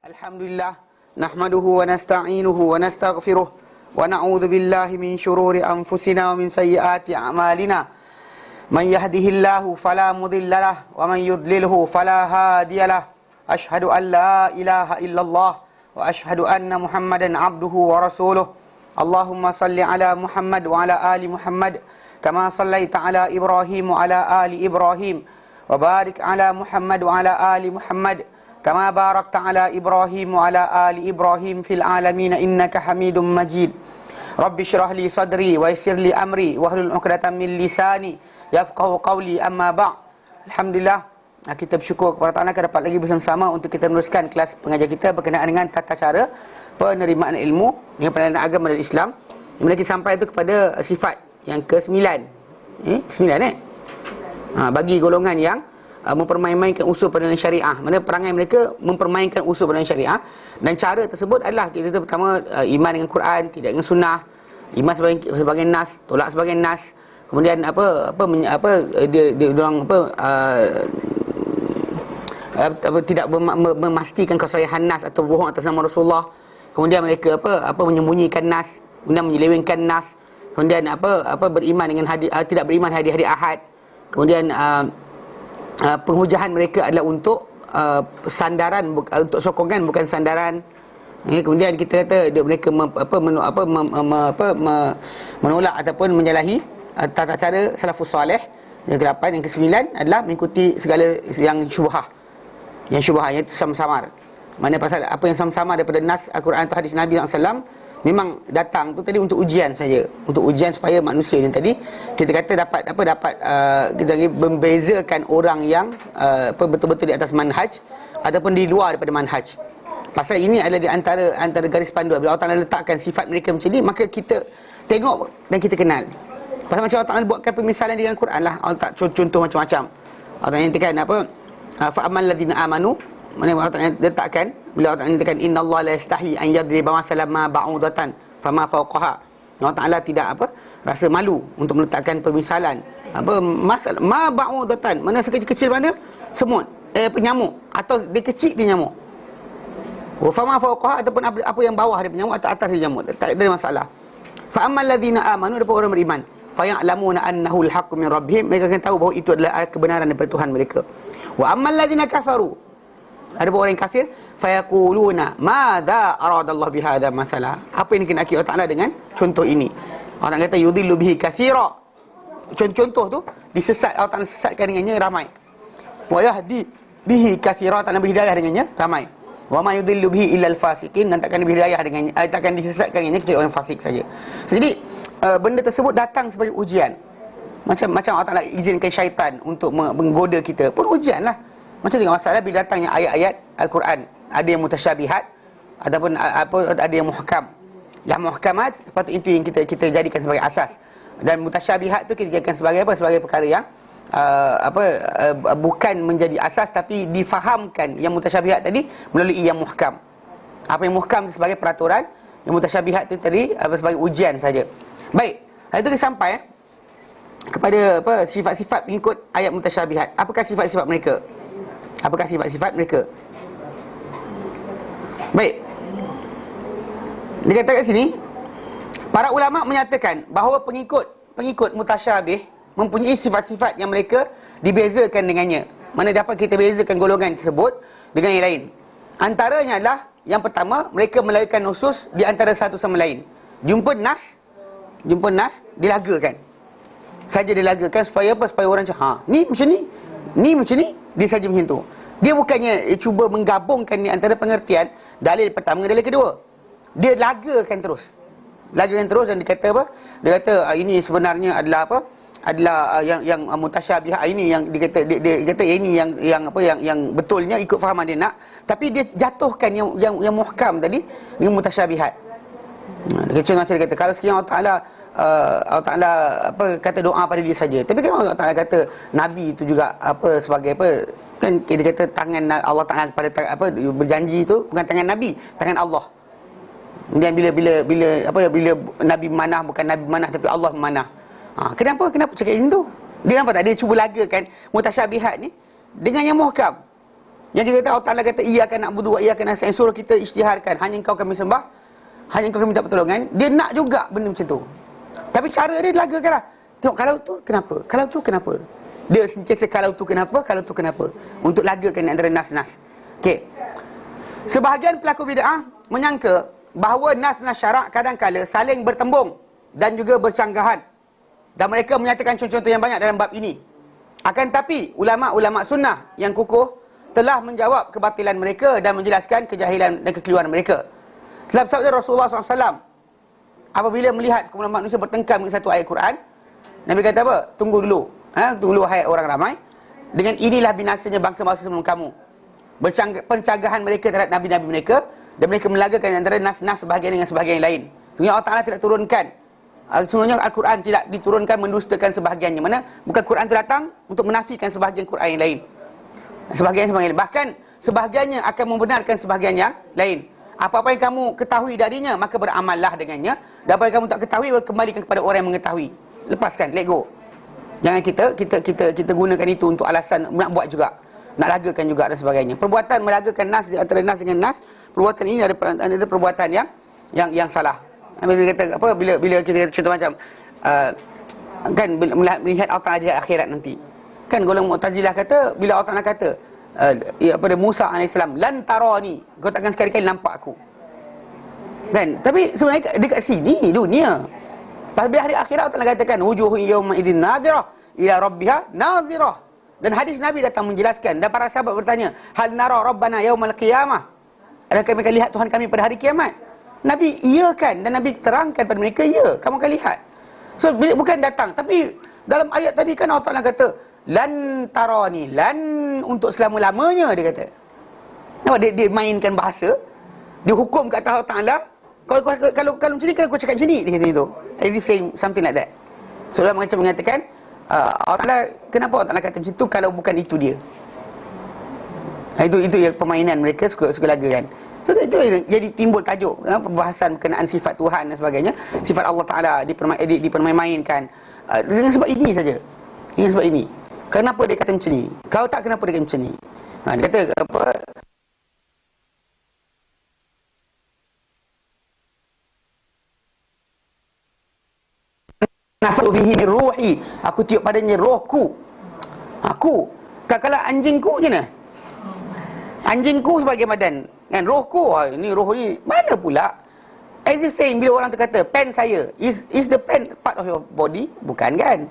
Alhamdulillah, nahmaduhu wa nasta'inuhu wa nastaghfiruh wa na'udzu billahi min syururi anfusina wa min sayyiati a'malina. Man yahdihillahu fala mudhillalah wa man yudlilhu fala hadiyalah. Ashhadu an la ilaha illallah wa ashhadu anna Muhammadan abduhu wa rasuluh. Allahumma salli ala Muhammad wa ala ali Muhammad kama sallaita ala Ibrahim wa ala ali Ibrahim wa barik ala Muhammad wa ala ali Muhammad kama barakta ala Ibrahim wa ala ali Ibrahim fil alamin innaka Hamidum Majid. Rabbi shrah li sadri wa yassir li amri wahlul 'uqdatam min lisani yafqahu qawli. Amma ba'. Alhamdulillah, kita bersyukur kepada Allah kerana dapat lagi bersama-sama untuk kita meneruskan kelas pengajian kita berkenaan dengan tata cara penerimaan ilmu dengan penerimaan agama dan Islam. Yang kita sampai itu kepada sifat yang ke-9. 9 bagi golongan yang mempermainkan usul penilaian syariah. Mana perangai mereka mempermainkan usul penilaian syariah. Dan cara tersebut adalah kita pertama iman dengan Quran, tidak dengan sunnah. Iman sebagai nas, tolak sebagai nas. Kemudian tidak memastikan kesahihan nas atau bohong atas nama Rasulullah. Kemudian mereka menyembunyikan nas, kemudian menyelewengkan nas. Kemudian beriman dengan tidak beriman hari-hari Ahad. Kemudian penghujahan mereka adalah untuk sandaran, untuk sokongan bukan sandaran. Kemudian kita kata mereka menolak ataupun menyalahi tata cara salafus soleh. Yang ke-8, yang ke-9 adalah mengikuti segala yang syubhah. Yang syubhah iaitu samar. Mana pasal apa yang samar daripada nas Al-Quran atau hadis Nabi SAW memang datang tu tadi untuk ujian saja, untuk ujian supaya manusia ni tadi kita kata dapat kita membezakan orang yang betul-betul di atas manhaj ataupun di luar daripada manhaj. Pasal ini adalah di antara garis panduan. Bila Allah Taala letakkan sifat mereka macam ni, maka kita tengok dan kita kenal. Pasal macam Allah Taala buatkan pemisalan di dalam Quran lah. Allah tak contoh macam-macam. Allah Taala nyatakan fa amal ladzina amanu, mana Allah Taala letakkan bila Allah Taala nyatakan innallaha la yastahi an yadriba mathalan ma ba'udatan fama fawqaha. Allah Taala tidak rasa malu untuk meletakkan permisalan masalah ma ba'udatan, mana sekecil-kecil mana semut, penyamuk, atau dia kecil dia nyamuk. Wa fama fawqaha, ataupun apa yang bawah dia penyamuk atau atas dia nyamuk, tak ada masalah. Fa ammal ladzina amanu, dapat orang beriman, fa ya'lamuna annahu al-haqqu min rabbihim, mereka akan tahu bahawa itu adalah kebenaran daripada Tuhan mereka. Wa ammal ladzina kafaru, ada orang yang kafir, fayaquluna madza aradallahu bihadza masalah, apa yang dikehendaki Allah Taala dengan contoh ini. Orang kata yudhillu bihi katsira, contoh tu Allah Taala sesatkan dengannya ramai. Wa yahdi bihi katsira, Allah Taala beri hidayah dengannya ramai. Wa ma yudhillu bihi illal fasiqin, dan takkan diberi hidayah dengannya, takkan disesatkan dengannya kecuali orang fasik saja. Jadi benda tersebut datang sebagai ujian. Macam Allah Taala izinkan syaitan untuk menggoda kita pun ujianlah. Macam tengok masalah bila datangnya ayat-ayat Al-Quran, ada yang mutasyabihat ataupun ada yang muhkam. Yang muhkamat sepatutnya itu yang kita jadikan sebagai asas, dan mutasyabihat tu kita jadikan sebagai sebagai perkara yang bukan menjadi asas, tapi difahamkan yang mutasyabihat tadi melalui yang muhkam. Apa yang muhkam sebagai peraturan, yang mutasyabihat tu tadi sebagai ujian saja. Baik, hari itu kita sampai kepada sifat-sifat pengikut ayat mutasyabihat. Apakah sifat-sifat mereka? Apakah sifat-sifat mereka? Baik, dikatakan sini, para ulama menyatakan bahawa pengikut mutasyabih mempunyai sifat-sifat yang mereka dibezakan dengannya. Mana dapat kita bezakan golongan tersebut dengan yang lain? Antaranya adalah, yang pertama, mereka melarikan nusus di antara satu sama lain. Jumpa nas, dilagakan. Saja dilagakan supaya supaya orang cakap, ni macam ni macam ni, dia saja macam tu. Dia bukannya cuba menggabungkan ni antara pengertian dalil pertama dengan dalil kedua. Dia lagakan terus dan dia kata Dia kata ini sebenarnya adalah adalah yang mutasyabihat, ini yang dia kata ini yang betulnya ikut fahaman dia nak, tapi dia jatuhkan yang muhkam tadi dengan mutasyabihat. Dia kata kalau sekian Allah Taala kata doa pada dia saja, tapi kan Allah Taala kata Nabi itu juga sebagai kan dia kata tangan Allah Taala pada berjanji itu bukan tangan Nabi, tangan Allah. Kemudian bila Nabi memanah, bukan Nabi memanah tapi Allah memanah. Kenapa cakap macam tu? Dia nampak tak, dia cuba lagakan mutasyabihat ni dengan yang muhkam. Yang kita kata Allah Ta'ala kata iyyaka na'budu wa iyyaka nasta'in, suruh kita isytiharkan, hanya engkau kami sembah, hanya engkau kami minta pertolongan. Dia nak juga benda macam tu. Tapi cara dia lagakanlah. Tengok kalau tu kenapa? Kalau tu kenapa? Dia sentiasa kalau tu kenapa? Kalau tu kenapa? Untuk lagakan antara nas-nas. Okey. Sebahagian pelaku bid'ah menyangka bahawa nas-nas syarak kadang-kala saling bertembung dan juga bercanggahan. Dan mereka menyatakan contoh-contoh yang banyak dalam bab ini. Akan tapi ulama-ulama sunnah yang kukuh telah menjawab kebatilan mereka dan menjelaskan kejahilan dan kekeliruan mereka. Sebab sabda Rasulullah SAW, apabila melihat sekumpulan manusia bertengkar dengan satu ayat Quran, Nabi kata apa? Tunggu dulu. Tunggu dulu hai orang ramai. Dengan inilah binasanya bangsa-bangsa sebelum kamu. Pencanggahan mereka terhadap nabi-nabi mereka, dan mereka melagakan antara nas-nas sebahagian dengan sebahagian yang lain. Sungguhnya Allah Ta'ala tidak turunkan, sungguhnya Al-Quran tidak diturunkan mendustakan sebahagiannya. Mana bukan Quran itu datang untuk menafikan sebahagian Quran yang lain. Sebahagian lain. Bahkan sebahagiannya akan membenarkan sebahagian yang lain. Apa-apa yang kamu ketahui darinya, maka beramallah dengannya. Dan apa yang kamu tak ketahui, kembalikan kepada orang yang mengetahui. Lepaskan, let go. Jangan kita gunakan itu untuk alasan nak buat juga, nak lagakan juga dan sebagainya. Perbuatan melagakan nas di antara nas dengan nas, perbuatan ini ada perbuatan yang salah. Bila kata apa, bila kita kata contoh macam kan melihat Allah Ta'ala di akhirat nanti. Kan golongan Mu'tazilah kata, bila Allah Ta'ala kata pada Musa AS, lan tarani, kau takkan sekali-kali nampak aku. Kan? Tapi sebenarnya dekat sini dunia. Pas bila hari akhirat Allah Ta'ala katakan wujuhun yawma idzin nadhirah ila rabbiha nazirah. Dan hadis Nabi datang menjelaskan, dan para sahabat bertanya, hal nara rabbana yaumal qiyamah, adakah kami akan lihat Tuhan kami pada hari kiamat? Nabi iya kan, dan Nabi terangkan pada mereka, ya, kamu akan lihat. So bukan datang, tapi dalam ayat tadi kan Allah Ta'ala kata lan tarani, lan untuk selama-lamanya, dia kata. Nampak dia mainkan bahasa, dia hukum kat Allah Ta'ala. Kalau macam ni, kalau kau cakap macam ni, dia kata itu. As if saying something like that. So dalam macam mengatakan, Allah Ta'ala, kenapa Allah Ta'ala kata macam tu kalau bukan itu dia? Itu yang permainan mereka suka lagakan. So itu jadi timbul tajuk pembahasan berkenaan sifat Tuhan dan sebagainya. Sifat Allah Ta'ala dipermain-mainkan dengan sebab ini saja. Dengan sebab ini. Kenapa dia kata macam ni? Kalau tak, kenapa dia kata macam ni? Dia kata apa? Nafsu fihi ruhi, aku tiup padanya rohku. Aku. Kalau anjingku je nah. Anjingku sebagai badan, kan, rohku, ini roh ni mana pula? As if saying, bila orang tu kata pen saya, is the pen part of your body? Bukan kan?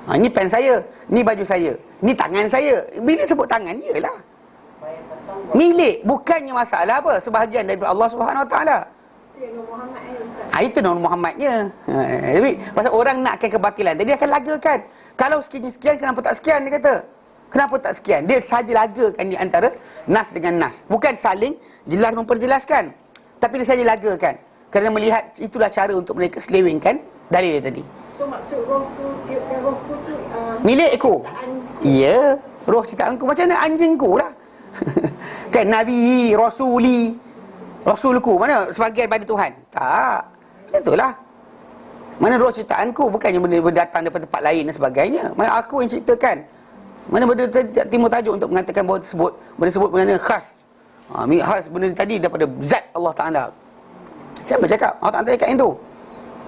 Ini pen saya, ni baju saya, ni tangan saya. Bila sebut tangan, iyalah milik, bukannya masalah apa, sebahagian daripada Allah Subhanahu Wa Taala. Itu Nur Muhammadnya. Tapi pasal orang nakkan kebatilan, jadi akan lagakan. Kalau sekian, kenapa tak sekian, dia kata. Kenapa tak sekian? Dia saja lagakan di antara nas dengan nas. Bukan saling jelas memperjelaskan, tapi dia saja lagakan. Kerana melihat itulah cara untuk mereka selewengkan dalil tadi. So maksud rohku, rohku tu milikku. Ya, roh ciptaanku. Macam mana anjingku lah. Kan Nabi, Rasuli, Rasulku. Mana sebahagian pada Tuhan? Tak. Itulah. Mana roh ciptaanku, bukannya benda datang daripada tempat lain dan sebagainya. Mana aku yang ciptakan. Mana benda tadi timbul tajuk untuk mengatakan bahawa benda tersebut benda khas. Khas benda tadi daripada zat Allah Ta'ala. Siapa cakap? Allah Ta'ala cakap yang tu.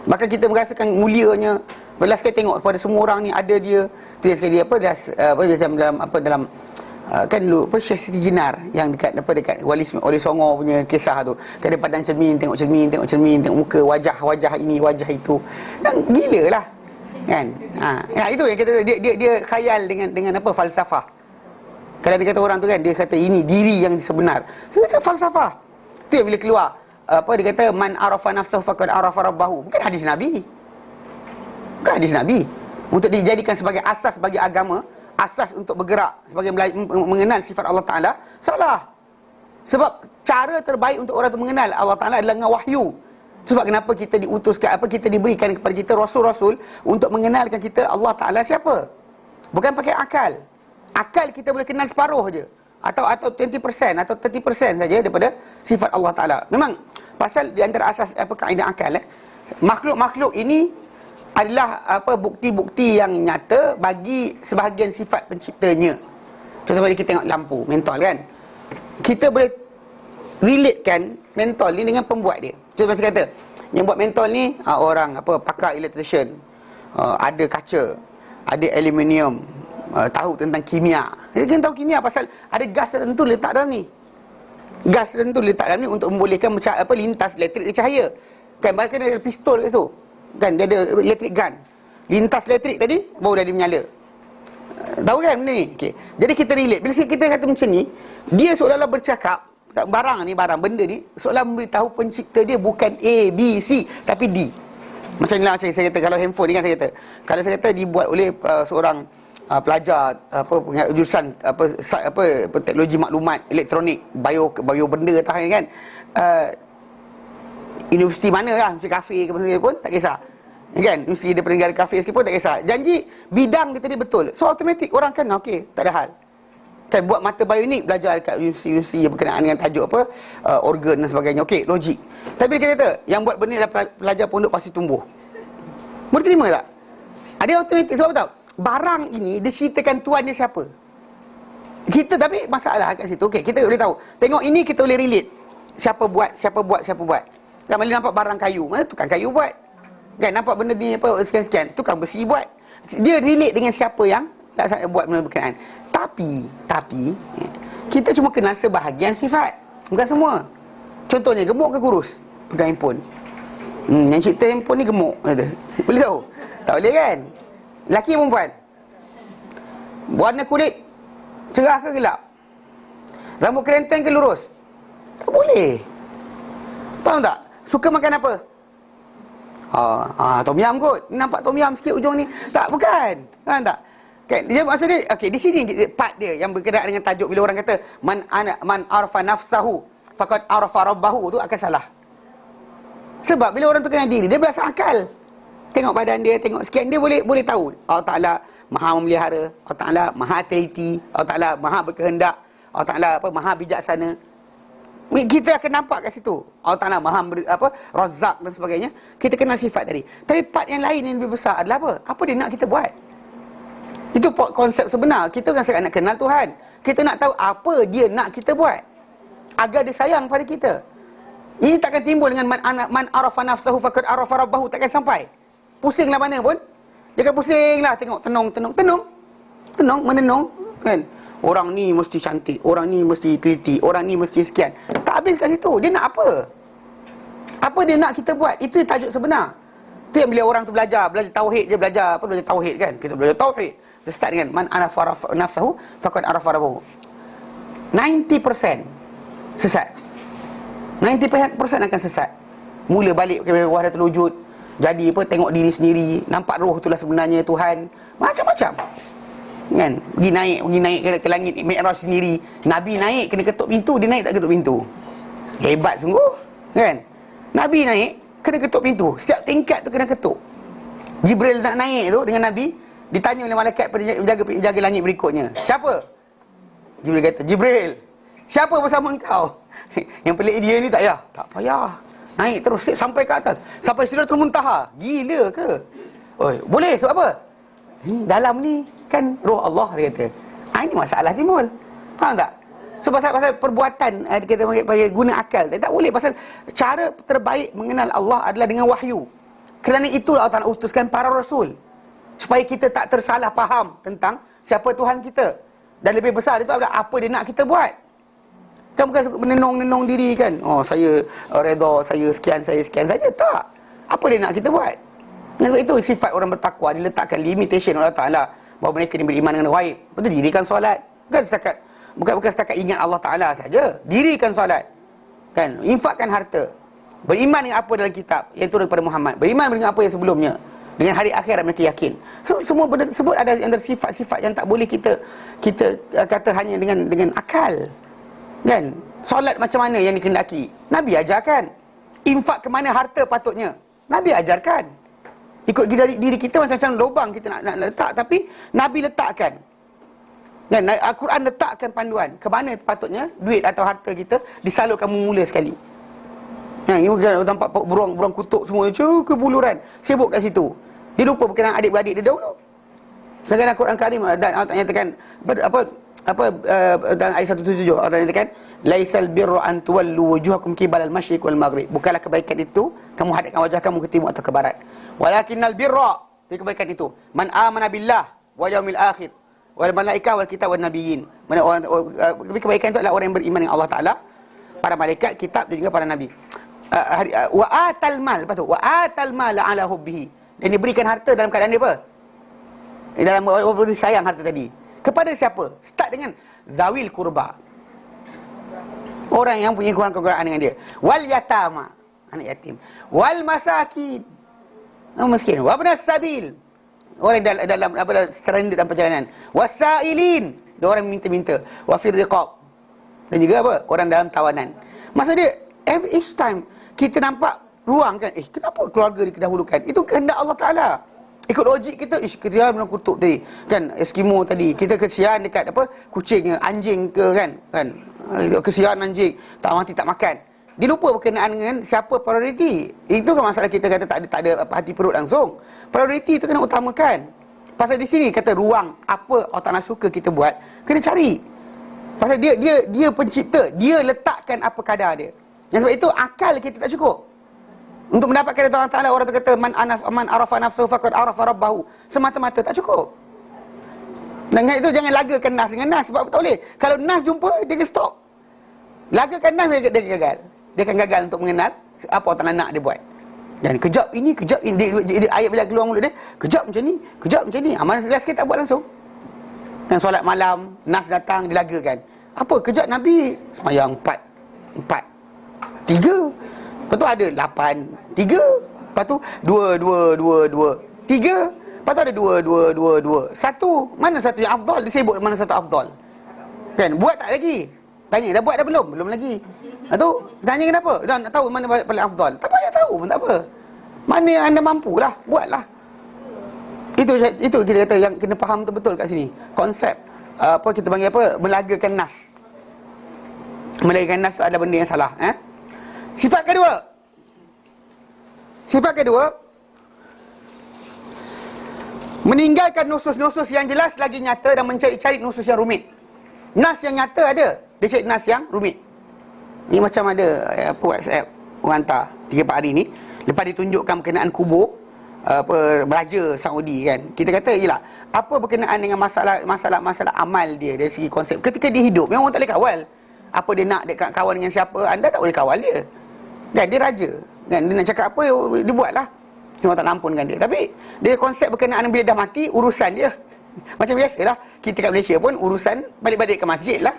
Maka kita merasakan mulianya. Bila sekali tengok kepada semua orang ni ada dia. Tulis sekali dalam kan dulu Syekh Siti Jenar yang dekat Wali Songo punya kisah tu. Kan padang cermin, tengok muka, wajah ini, wajah itu. Yang gila lah. Kan? Itu yang kita dia khayal dengan apa, falsafah. Kalau dia kata orang tu kan, dia kata ini diri yang sebenar. So kata falsafah. Tu yang bila keluar dia kata man arafa nafsahu faqad arafa rabbahu. Bukan hadis Nabi. Bukan hadis Nabi. Untuk dijadikan sebagai asas bagi agama, asas untuk bergerak sebagai mengenal sifat Allah Ta'ala, salah. Sebab cara terbaik untuk orang tu mengenal Allah Ta'ala adalah dengan wahyu. Sebab kenapa kita diutuskan, kita diberikan kepada kita rasul-rasul untuk mengenalkan kita Allah Ta'ala siapa. Bukan pakai akal. Akal kita boleh kenal separuh je, atau 20% atau 30% saja daripada sifat Allah Ta'ala. Memang pasal di antara asas kaedah akal, makhluk-makhluk ini adalah bukti-bukti yang nyata bagi sebahagian sifat penciptanya. Contohnya kita tengok lampu mentol kan. kita boleh relatekan mentol ni dengan pembuat dia. Contoh saya kata, yang buat mentol ni orang pakar electrician, ada kaca, ada aluminium, tahu tentang kimia. Dia kena tahu kimia pasal ada gas tertentu letak dalam ni. Gas tertentu letak dalam ni untuk membolehkan lintas elektrik dia cahaya. Kan bahkan ada pistol kat situ. Kan dia ada electric gun. Lintas elektrik tadi baru dia menyala. Tahu kan benda ni? Okey. Jadi kita relate. Bila kita kata macam ni, dia seolah-olah bercakap benda ni seolah memberitahu pencipta dia bukan A, B, C tapi D. Macam ni lah macam saya kata, kalau handphone ni kan saya kata, kalau saya kata dibuat oleh seorang pelajar jurusan teknologi maklumat elektronik, bio benda kan, universiti mana lah, universiti kafe ke mana pun tak kisah, kan, universiti daripada negara kafe pun tak kisah, janji bidang dia tadi betul, so automatik orang kan okey, tak ada hal kan. Buat mata bionik, belajar dekat universiti yang berkenaan dengan tajuk organ dan sebagainya, okey, logik. Tapi kita kata yang buat benda adalah pelajar pondok pasti tumbuh, boleh terima tak? Ada automatik. Sebab tahu barang ini diceritakan tuan dia siapa. Kita tapi masalah kat situ. Okey, kita boleh tahu. Tengok ini kita boleh relate. Siapa buat. Kan bila nampak barang kayu, mana tukang kayu buat. Kan nampak benda ni sekian-sekian, tukang besi buat. Dia relate dengan siapa yang buat benda berkenaan. Tapi kita cuma kenal sebahagian sifat, bukan semua. Contohnya gemuk ke kurus? Pegang handphone. Yang cipta handphone ni gemuk kata. Boleh tahu? Tak boleh kan? Lelaki perempuan? Warna kulit cerah ke gelap? Rambut kerenteng ke lurus? Tak boleh. Faham tak? Suka makan apa? Tom yum kot. Nampak tom yum sikit ujung ni. Tak, bukan. Faham tak? Kan, dia maksud dia, okey, di sini part dia yang berkenaan dengan tajuk bila orang kata man arafa nafsahu faqad arafa rabbahu, tu akan salah. Sebab bila orang tu kenal diri, dia berasa akal. Tengok badan dia, tengok sekian, dia boleh tahu Allah Ta'ala maha memelihara, Allah Ta'ala maha teliti, Allah Ta'ala maha berkehendak, Allah Ta'ala maha bijaksana. Kita akan nampak kat situ Allah Ta'ala maha razak dan sebagainya. Kita kenal sifat tadi. Tapi part yang lain yang lebih besar adalah apa? Apa dia nak kita buat? Itu konsep sebenar. Kita kan sangat nak kenal Tuhan. Kita nak tahu apa dia nak kita buat agar dia sayang pada kita. Ini takkan timbul dengan man arafa nafsahu faqad arafa rabbahu, takkan sampai. Pusinglah mana pun. Jangan pusinglah tengok tenung, menenung kan. Orang ni mesti cantik, orang ni mesti teliti, orang ni mesti sekian. Tak habis kat situ. Dia nak apa? Apa dia nak kita buat? Itu tajuk sebenar. Itu yang bila orang tu belajar tauhid, dia belajar tauhid kan. Kita belajar tauhid. Dia start dengan man arafa nafsahu faqad arafa rabbahu. 90% sesat. 90% akan sesat. Mula balik kepada wahdatul wujud. Jadi tengok diri sendiri, nampak roh itulah sebenarnya Tuhan. Macam-macam. Kan? Pergi naik ke langit Mi'raj sendiri. Nabi naik kena ketuk pintu, dia naik tak ketuk pintu. Hebat sungguh, kan? Nabi naik kena ketuk pintu. Setiap tingkat tu kena ketuk. Jibril nak naik tu dengan Nabi, ditanya oleh malaikat penjaga langit berikutnya. Siapa? Jibril kata, Jibril, siapa bersama engkau? Yang pelik dia ni tak payah. Naik terus sampai ke atas, sampai Sidratul Muntaha. Gila ke? Oi, boleh sebab apa? Dalam ni kan roh Allah, dia kata. Ini masalah timbul. Faham tak? So pasal perbuatan kita panggil guna akal. Tak boleh, pasal cara terbaik mengenal Allah adalah dengan wahyu. Kerana itulah Allah Ta'ala utuskan para rasul, supaya kita tak tersalah faham tentang siapa Tuhan kita. Dan lebih besar itu adalah apa dia nak kita buat. Kan bukan menenung diri kan. Saya redha, saya sekian saja. Tak. Apa dia nak kita buat? Dan sebab itu sifat orang bertakwa diletakkan limitation oleh Allah Ta'ala, bahawa mereka ni beriman dengan ghaib. Betul, dirikan solat. Bukan setakat ingat Allah Ta'ala saja. Dirikan solat. Kan? Infakkan harta. Beriman dengan apa dalam kitab yang turun kepada Muhammad. Beriman dengan apa yang sebelumnya. Dengan hari akhirat mereka yakin. So, semua benda tersebut ada antara sifat-sifat yang tak boleh kita kata hanya dengan akal. Kan? Solat macam mana yang dikehendaki? Nabi ajarkan. Infak ke mana harta patutnya? Nabi ajarkan. Ikut diri kita macam-macam lubang kita nak letak, tapi Nabi letakkan. Kan? Al-Quran letakkan panduan ke mana patutnya duit atau harta kita disalurkan mula sekali. Ini nampak burung kutuk semua kebuluran, sibuk kat situ. Dia lupa berkenaan adik-beradik dia dahulu. Sedangkan Al-Quran Karim dan Allah nyatakan dalam ayat 177 Allah nyatakan laisal birru an tuwallu wujuhakum qibala al-masyriq wal maghrib. Bukanlah kebaikan itu kamu hadapkan wajah kamu ke timur atau ke barat. Walakinnal birra, itu kebaikan itu, man amana billah wal yaumil akhir wal malaikah wal kitab wan nabiyyin. Kebaikan itu adalah orang yang beriman dengan Allah Taala, para malaikat, kitab dan juga para nabi. Wa atal mal, lepas tu wa atal mal ala hubbihi, dan diberikan harta dalam keadaan dia apa? Dalam beri sayang harta tadi. Kepada siapa? Start dengan zawil kurba, orang yang punya kekurangan dengan dia. Wal yatama, anak yatim. Wal masakin, miskin. Wa ibnas sabil, orang dalam stranded dalam perjalanan. Wasailin, orang minta-minta. Wa fir riqab, dan juga apa? Orang dalam tawanan. Maksud dia, each time kita nampak ruang kan, kenapa keluarga didahulukan? Itu kehendak Allah Ta'ala. Ikut logik kita, kesian dengan kutub tadi kan, Eskimo tadi, kita kesian dekat apa, kucing, anjing ke kan, kesian anjing, tak mati tak makan. Dia lupa berkenaan dengan siapa prioriti. Itu kan masalah kita kata tak ada hati perut langsung. Prioriti itu kena utamakan. Pasal di sini kata ruang, apa Allah Ta'ala suka kita buat, kena cari. Pasal dia pencipta, dia letakkan apa kadar dia. Yang sebab itu akal kita tak cukup untuk mendapatkan Allah Ta'ala. Orang tu kata man arafa nafsuhu faqad arafa rabbahu, semata-mata tak cukup. Dengan itu jangan lagakan nas dengan nas, sebab tak boleh. Kalau nas jumpa, dia akan stop. Lagakan nas, dia gagal. Dia akan gagal untuk mengenal apa Allah Ta'ala nak dia buat. Dan kejap ini dia ayat bila keluar mulut dia, kejap macam ni, kejap macam ni. Amal sikit tak buat langsung. Dan solat malam, nas datang, dilagakan. Apa? Kejap Nabi semayang 4, 3. Lepas tu ada 8, 3. Lepas tu 2, 3. Lepas tu ada 2. 1. Mana satu yang afdal? Dia sebut mana satu afdal. Kan? Buat tak lagi? Tanya, dah buat dah belum? Belum lagi. Lepas tu, tanya kenapa? Dah nak tahu mana paling afdal. Tak payah tahu pun tak apa. Mana yang anda mampulah, buatlah. Itu kita kata yang kena faham betul-betul kat sini. Konsep apa kita panggil apa? Melagakan nas. Melagakan nas tu adalah benda yang salah, Sifat kedua, meninggalkan nusus-nusus yang jelas lagi nyata dan mencari-cari nusus yang rumit. Nas yang nyata ada, dia cari nas yang rumit. Ni macam ada apa WhatsApp orang hantar 3-4 hari ni, lepas ditunjukkan berkenaan kubur Raja Saudi kan. Kita kata yelah, apa berkenaan dengan masalah amal dia dari segi konsep. Ketika dia hidup, memang orang tak boleh kawal. Apa dia nak dekat kawan dengan siapa, anda tak boleh kawal dia. Dan dia raja kan, dia nak cakap apa, dia buatlah. Cuma tak lampunkan dia. Tapi dia konsep berkenaan bila dah mati, urusan dia macam biasalah. Kita kat Malaysia pun urusan balik-balik ke masjid lah.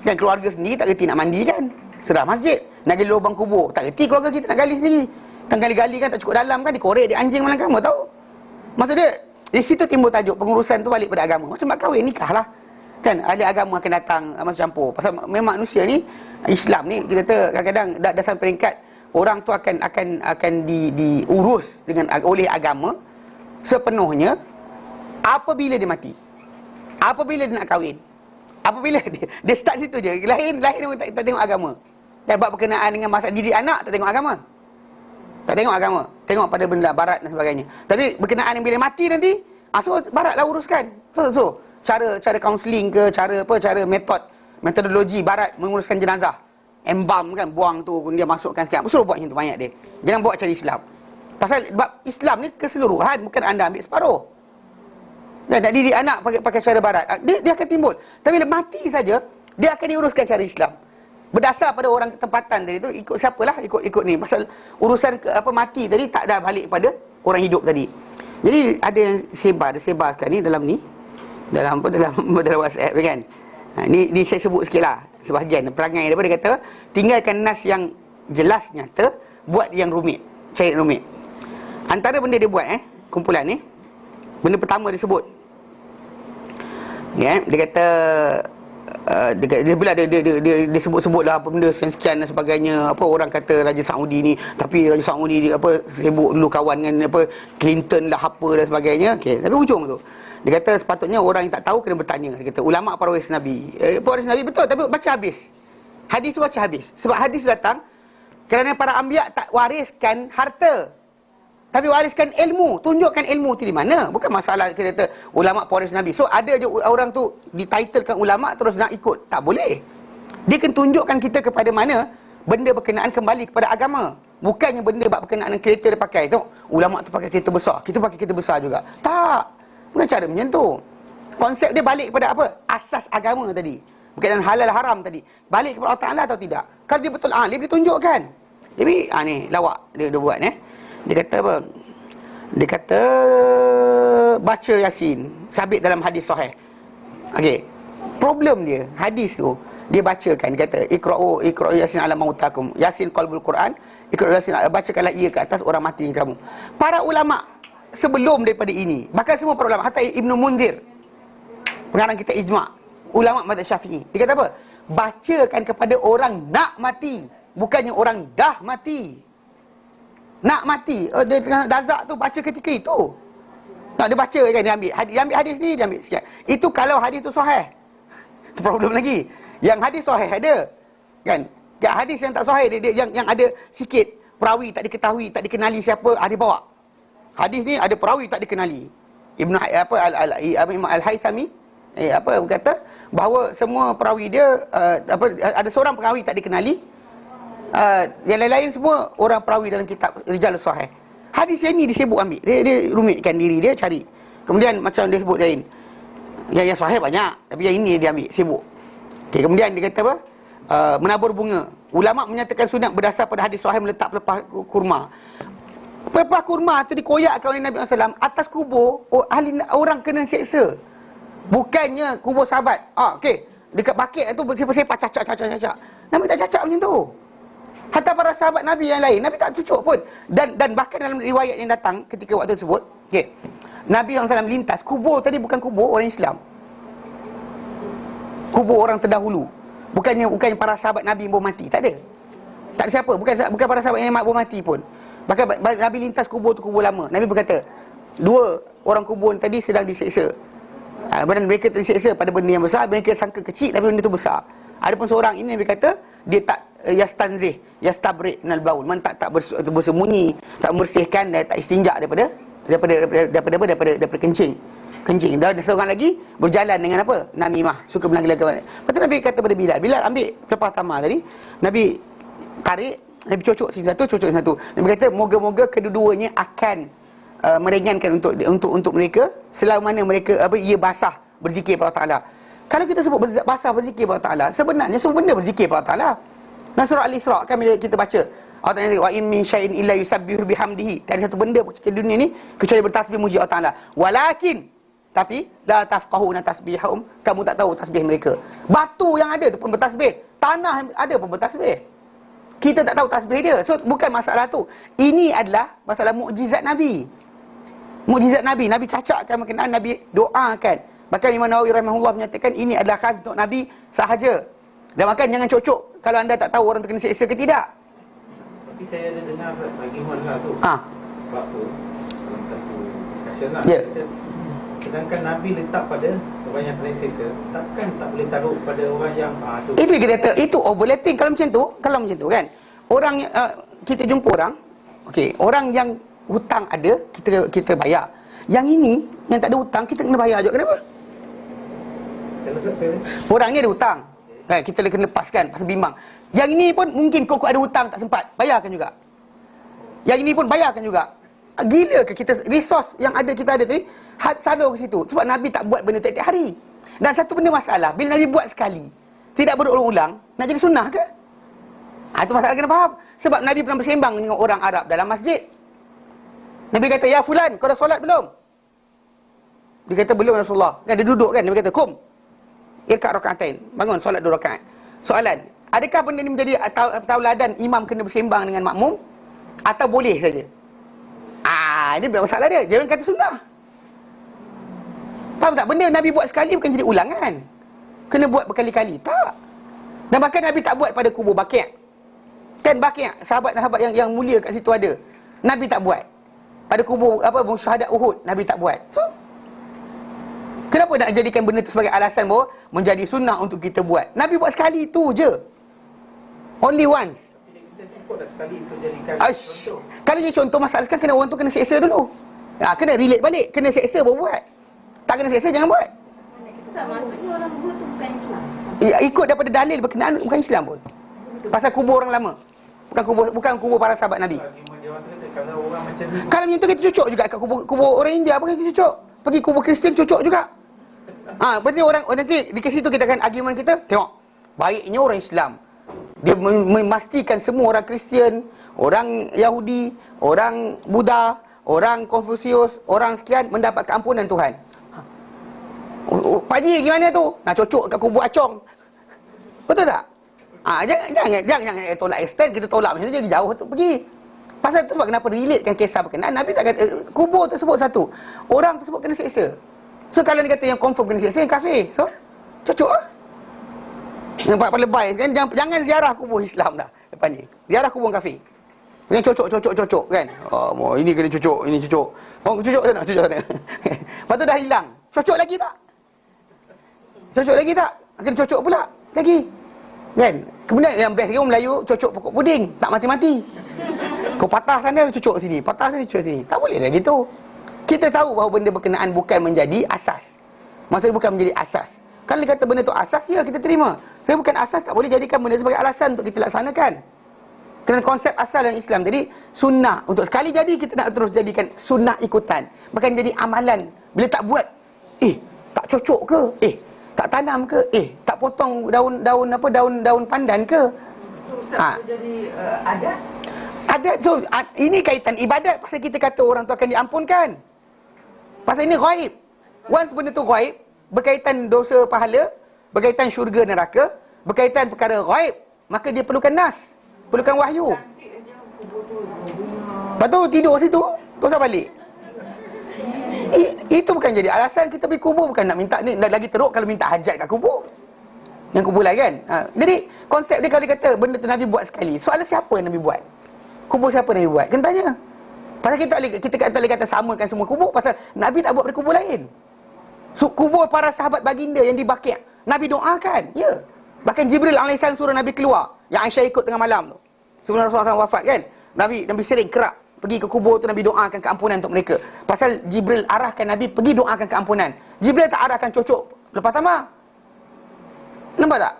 Dan keluarga sendiri tak reti nak mandi kan, serah masjid. Nak gali lubang kubur, tak reti keluarga kita nak gali sendiri. Kan gali-gali kan tak cukup dalam kan, dikorek dia anjing malam kamu tahu. Maksud dia, di situ timbul tajuk pengurusan tu balik pada agama. Macam mak kahwin, nikah lah. Kan, ahli agama akan datang masuk campur. Pasal memang manusia ni, Islam ni, kita kata kadang-kadang dah sampai peringkat orang tu akan diurus oleh agama sepenuhnya apabila dia mati. Apabila dia nak kahwin. Apabila dia start situ je. Lain tak tengok agama. Dan buat berkenaan dengan masalah didik anak, tak tengok agama. Tak tengok agama. Tengok pada benda barat dan sebagainya. Tapi berkenaan bila mati nanti, so baratlah uruskan. So cara kaunseling ke, cara metodologi barat menguruskan jenazah. Embam kan, buang tu, dia masukkan sekian. Suruh buat macam tu mayat dia. Jangan buat cara Islam. Pasal Islam ni keseluruhan, bukan anda ambil separuh. Dan nak didik anak pakai cara barat, dia akan timbul. Tapi bila mati saja, dia akan diuruskan cara Islam. Berdasar pada orang tempatan tadi tu, ikut siapalah, ikut ni. Pasal urusan mati tadi tak ada balik pada orang hidup tadi. Jadi ada yang sebarkan ni dalam WhatsApp kan. Ni saya sebut sikitlah sebahagian perangai daripada dia kata, tinggalkan nas yang jelas nyata, buat yang rumit, cari rumit. Antara benda dia buat kumpulan ni, benda pertama dia sebut, dia kata dia bila dia sebut-sebutlah apa benda sekian dan sebagainya. Apa orang kata Raja Saudi ni, tapi Raja Saudi ni sibuk dulu kawan dengan Clinton lah apa dan sebagainya. Okey, tapi ujung tu dia kata sepatutnya orang yang tak tahu kena bertanya. Dia kata ulama para waris Nabi. Waris Nabi betul, tapi baca habis. Hadis tu baca habis. Sebab hadis datang kerana para anbiya tak wariskan harta, tapi wariskan ilmu. Tunjukkan ilmu tu di mana. Bukan masalah kita kata ulama pewaris Nabi. So ada je orang tu dititlekan ulama terus nak ikut. Tak boleh. Dia kena tunjukkan kita kepada mana benda berkenaan kembali kepada agama. Bukannya benda berkenaan dengan kereta dia pakai. Tengok, ulama tu pakai kereta besar, kita pakai kereta besar juga. Tak. Bukan cara macam tu. Konsep dia balik kepada apa? Asas agama tadi. Berkaitan halal haram tadi. Balik kepada Allah Ta'ala atau tidak? Kalau dia betul alim, dia tunjukkan. Jadi, ni lawak dia buat Dia kata apa? Dia kata baca Yasin, sabit dalam hadis sahih. Okey. Problem dia, hadis tu dia bacakan, dia kata iqra'u Yasin ala mautakum. Yasin qalbul Quran, iqra'u Yasin, bacakanlah ia ke atas orang mati kamu. Para ulama sebelum daripada ini, bahkan semua para ulama, hatta Ibnu Munzir, pengarang kita ijma', ulama mazhab Syafi'i, dia kata apa? Bacakan kepada orang nak mati, bukannya orang dah mati. Nak mati, dia tengah dazak tu baca ketika itu. Tak, dia baca kan, dia ambil hadis ni, dia ambil sikit. Itu kalau hadis tu sahih. Itu problem lagi. Yang hadis sahih ada, kan? Yang hadis yang tak sahih, dia yang ada sikit perawi tak diketahui, tak dikenali siapa, ada bawa. Hadis ni ada perawi tak dikenali. Ibnu Imam Al-Haythami berkata bahawa semua perawi dia ada seorang perawi tak dikenali. Yang lain-lain semua orang perawi dalam kitab Rijalus Sahih. Hadis yang ni dia sibuk ambil, dia rumitkan diri dia cari. Kemudian macam dia sebut lain, yang sahih banyak, tapi yang ini dia ambil, sibuk. Okay, kemudian dia kata apa? Menabur bunga. Ulama menyatakan sunat berdasar pada hadis sahih meletak pelepah kurma. Pelepah kurma tu dikoyakkan oleh Nabi SAW atas kubur orang kena seksa. Bukannya kubur sahabat. Okey, dekat bakit tu sepa-sepa cacak. Nabi tak cacak macam tu. Hatta para sahabat Nabi yang lain, Nabi tak cucuk pun. Dan bahkan dalam riwayat yang datang ketika waktu tersebut, okey, Nabi SAW lintas, kubur tadi bukan kubur orang Islam, kubur orang terdahulu. Bukannya para sahabat Nabi yang baru mati. Tak ada. Tak ada siapa. Bukan para sahabat yang baru mati pun. Bahkan Nabi lintas kubur tu kubur lama. Nabi berkata, dua orang kubur tadi sedang diseksa. Dan mereka terseksa pada benda yang besar. Mereka sangka kecil tapi benda tu besar. Adapun seorang ini Nabi kata, dia tak yastabrik minal baul. Man tak bersembunyi, tak membersihkan dan tak istinja daripada kencing. Dan seorang lagi berjalan dengan apa? Namimah, suka berlagak-lagak. Lepas tu Nabi kata pada Bilal ambil pelepah tamar tadi. Nabi tarik, Nabi cocok sini satu. Nabi kata moga-moga kedua-duanya akan meringankan untuk mereka selama mana mereka ia basah berzikir kepada Allah Taala. Kalau kita sebut basah berzikir kepada Allah Taala, sebenarnya semua benda berzikir kepada Allah Taala. Dan surah Al-Isra kan bila kita baca, Allah Ta'ala kata, wa in min syai'in illa yusabbihu bihamdihi. Tak ada satu benda di dunia ni kecuali bertasbih muji Allah Ta'ala. Walakin, tapi la tafqahuna tasbihahum, kamu tak tahu tasbih mereka. Batu yang ada tu pun bertasbih, tanah yang ada pun bertasbih. Kita tak tahu tasbih dia. So bukan masalah tu. Ini adalah masalah mukjizat Nabi. Mukjizat Nabi, Nabi cacakkan berkenaan, Nabi doakan. Bahkan Imam Nawawi rahimahullah menyatakan ini adalah khas untuk Nabi sahaja. Dan makan jangan cocok kalau anda tak tahu orang tu kena seksa ke tidak. Tapi saya ada dengar argument lah tu. Sebab tu dalam satu discussion lah. Yeah. Sedangkan Nabi letak pada orang yang kena seksa, takkan tak boleh taruh pada orang yang tu. Itu kita kata, itu overlapping. Kalau macam tu kan. Orang kita jumpa orang, okey, orang yang hutang ada, kita bayar. Yang ini yang tak ada hutang kita kena bayar juga. Kenapa? Orang ni ada hutang. Kan, kita kena lepaskan pasal bimbang. Yang ini pun mungkin kau ada hutang tak sempat, bayarkan juga. Yang ini pun bayarkan juga. Gila ke kita resource yang kita ada tadi salur ke situ. Sebab Nabi tak buat benda tiap-tiap hari. Dan satu benda masalah, bila Nabi buat sekali, tidak berulang-ulang, nak jadi sunnah ke? Itu masalah kena faham. Sebab Nabi pernah bersembang dengan orang Arab dalam masjid. Nabi kata, ya fulan, kau dah solat belum? Dia kata, belum ya Rasulullah. Kan dia duduk kan, Nabi kata, kum irka' raka'atain, bangun solat 2 rakaat. Soalan, adakah benda ni menjadi tauladan imam kena bersembang dengan makmum atau boleh saja? Ini masalah dia. Dia orang kata sunnah. Faham tak? Benda Nabi buat sekali bukan jadi ulangan. Kena buat berkali-kali. Tak. Dan bahkan Nabi tak buat pada kubur Baqi'. Kan Baqi', sahabat-sahabat yang mulia kat situ ada. Nabi tak buat. Pada kubur syuhada Uhud, Nabi tak buat. So, kenapa nak jadikan benda itu sebagai alasan bahawa menjadi sunnah untuk kita buat? Nabi buat sekali tu je. Only once. Tapi kita sibuk dah sekali itu jadikan contoh. Kalau dia contoh, masalah sekarang kena orang tu kena seksa dulu. Kena relate balik. Kena seksa baru buat. Tak kena seksa jangan buat. Tak, maksudnya orang buat tu bukan Islam. Ikut daripada dalil berkenaan bukan Islam pun. Pasal kubur orang lama. Bukan kubur para sahabat Nabi. Kalau orang macam ni, Kalau macam tu kita cucuk juga kat kubur orang India, apa kita cucuk? Pergi kubur Kristian cucuk juga. Berarti orang nanti di situ kita akan argument kita, tengok. Baiknya orang Islam dia memastikan semua orang Kristian, orang Yahudi, orang Buddha, orang Konfusius, orang sekian mendapat keampunan Tuhan. Pak Haji gimana tu? Nak cocok kat kubur Acong. Betul tak? Jangan tolak extend, kita tolak macam tu jadi jauh tu pergi. Pasal tu sebab kenapa relatekan kisah berkenaan, Nabi tak kata kubur tersebut satu, orang tersebut kena seksa. So kalau dia kata yang confirm kena seksa, yang kafir. So cocok lah. Yang paling lebay kan, jangan ziarah kubur Islam dah lepas ni. Ziarah kubur kafir. Yang cocok kan. Ini kena cocok, ini cocok. Cocok tak nak? Cocok tak nak? Lepas tu dah hilang. Cocok lagi tak? Cocok lagi tak? Kena cocok pula lagi. Kan? Kemudian yang best orang Melayu cocok pokok puding, tak mati-mati. Kau patah sana cucuk sini, patah sana cucuk sini. Tak boleh lah gitu. Kita tahu bahawa benda berkenaan bukan menjadi asas. Maksudnya bukan menjadi asas. Kalau dia kata benda tu asas, ya kita terima. Tapi bukan asas, tak boleh jadikan benda sebagai alasan untuk kita laksanakan. Kerana konsep asal dalam Islam tadi, sunnah. Untuk sekali jadi, kita nak terus jadikan sunnah ikutan. Bukan jadi amalan. Bila tak buat, tak cocok ke? Tak tanam ke? Tak potong daun pandan ke? Jadi adat. Adat. So ini kaitan ibadat. Pasal kita kata orang tu akan diampunkan. Pasal ini ghaib. Once benda tu ghaib, berkaitan dosa pahala, berkaitan syurga neraka, berkaitan perkara ghaib, maka dia perlukan nas, perlukan wahyu. Lepas tu tidur situ, terus balik. Itu bukan jadi alasan kita pergi kubur. Bukan nak minta ni, lagi teruk kalau minta hajat kat kubur. Yang kubur lain kan. Jadi konsep dia kalau dia kata benda tu Nabi buat sekali, soalan siapa yang Nabi buat? Kubur siapa Nabi buat? Kena tanya. Pasal kita tak boleh kata samakan semua kubur. Pasal Nabi tak buat pada kubur lain. So, kubur para sahabat baginda yang di Baqi', Nabi doakan. Ya. Bahkan Jibril alaihissalam suruh Nabi keluar, yang Aisyah ikut tengah malam tu. Sebelum Rasulullah SAW wafat kan. Nabi sering kerap pergi ke kubur tu, Nabi doakan keampunan untuk mereka. Pasal Jibril arahkan Nabi pergi doakan keampunan. Jibril tak arahkan cucuk lepas tamar. Nampak tak?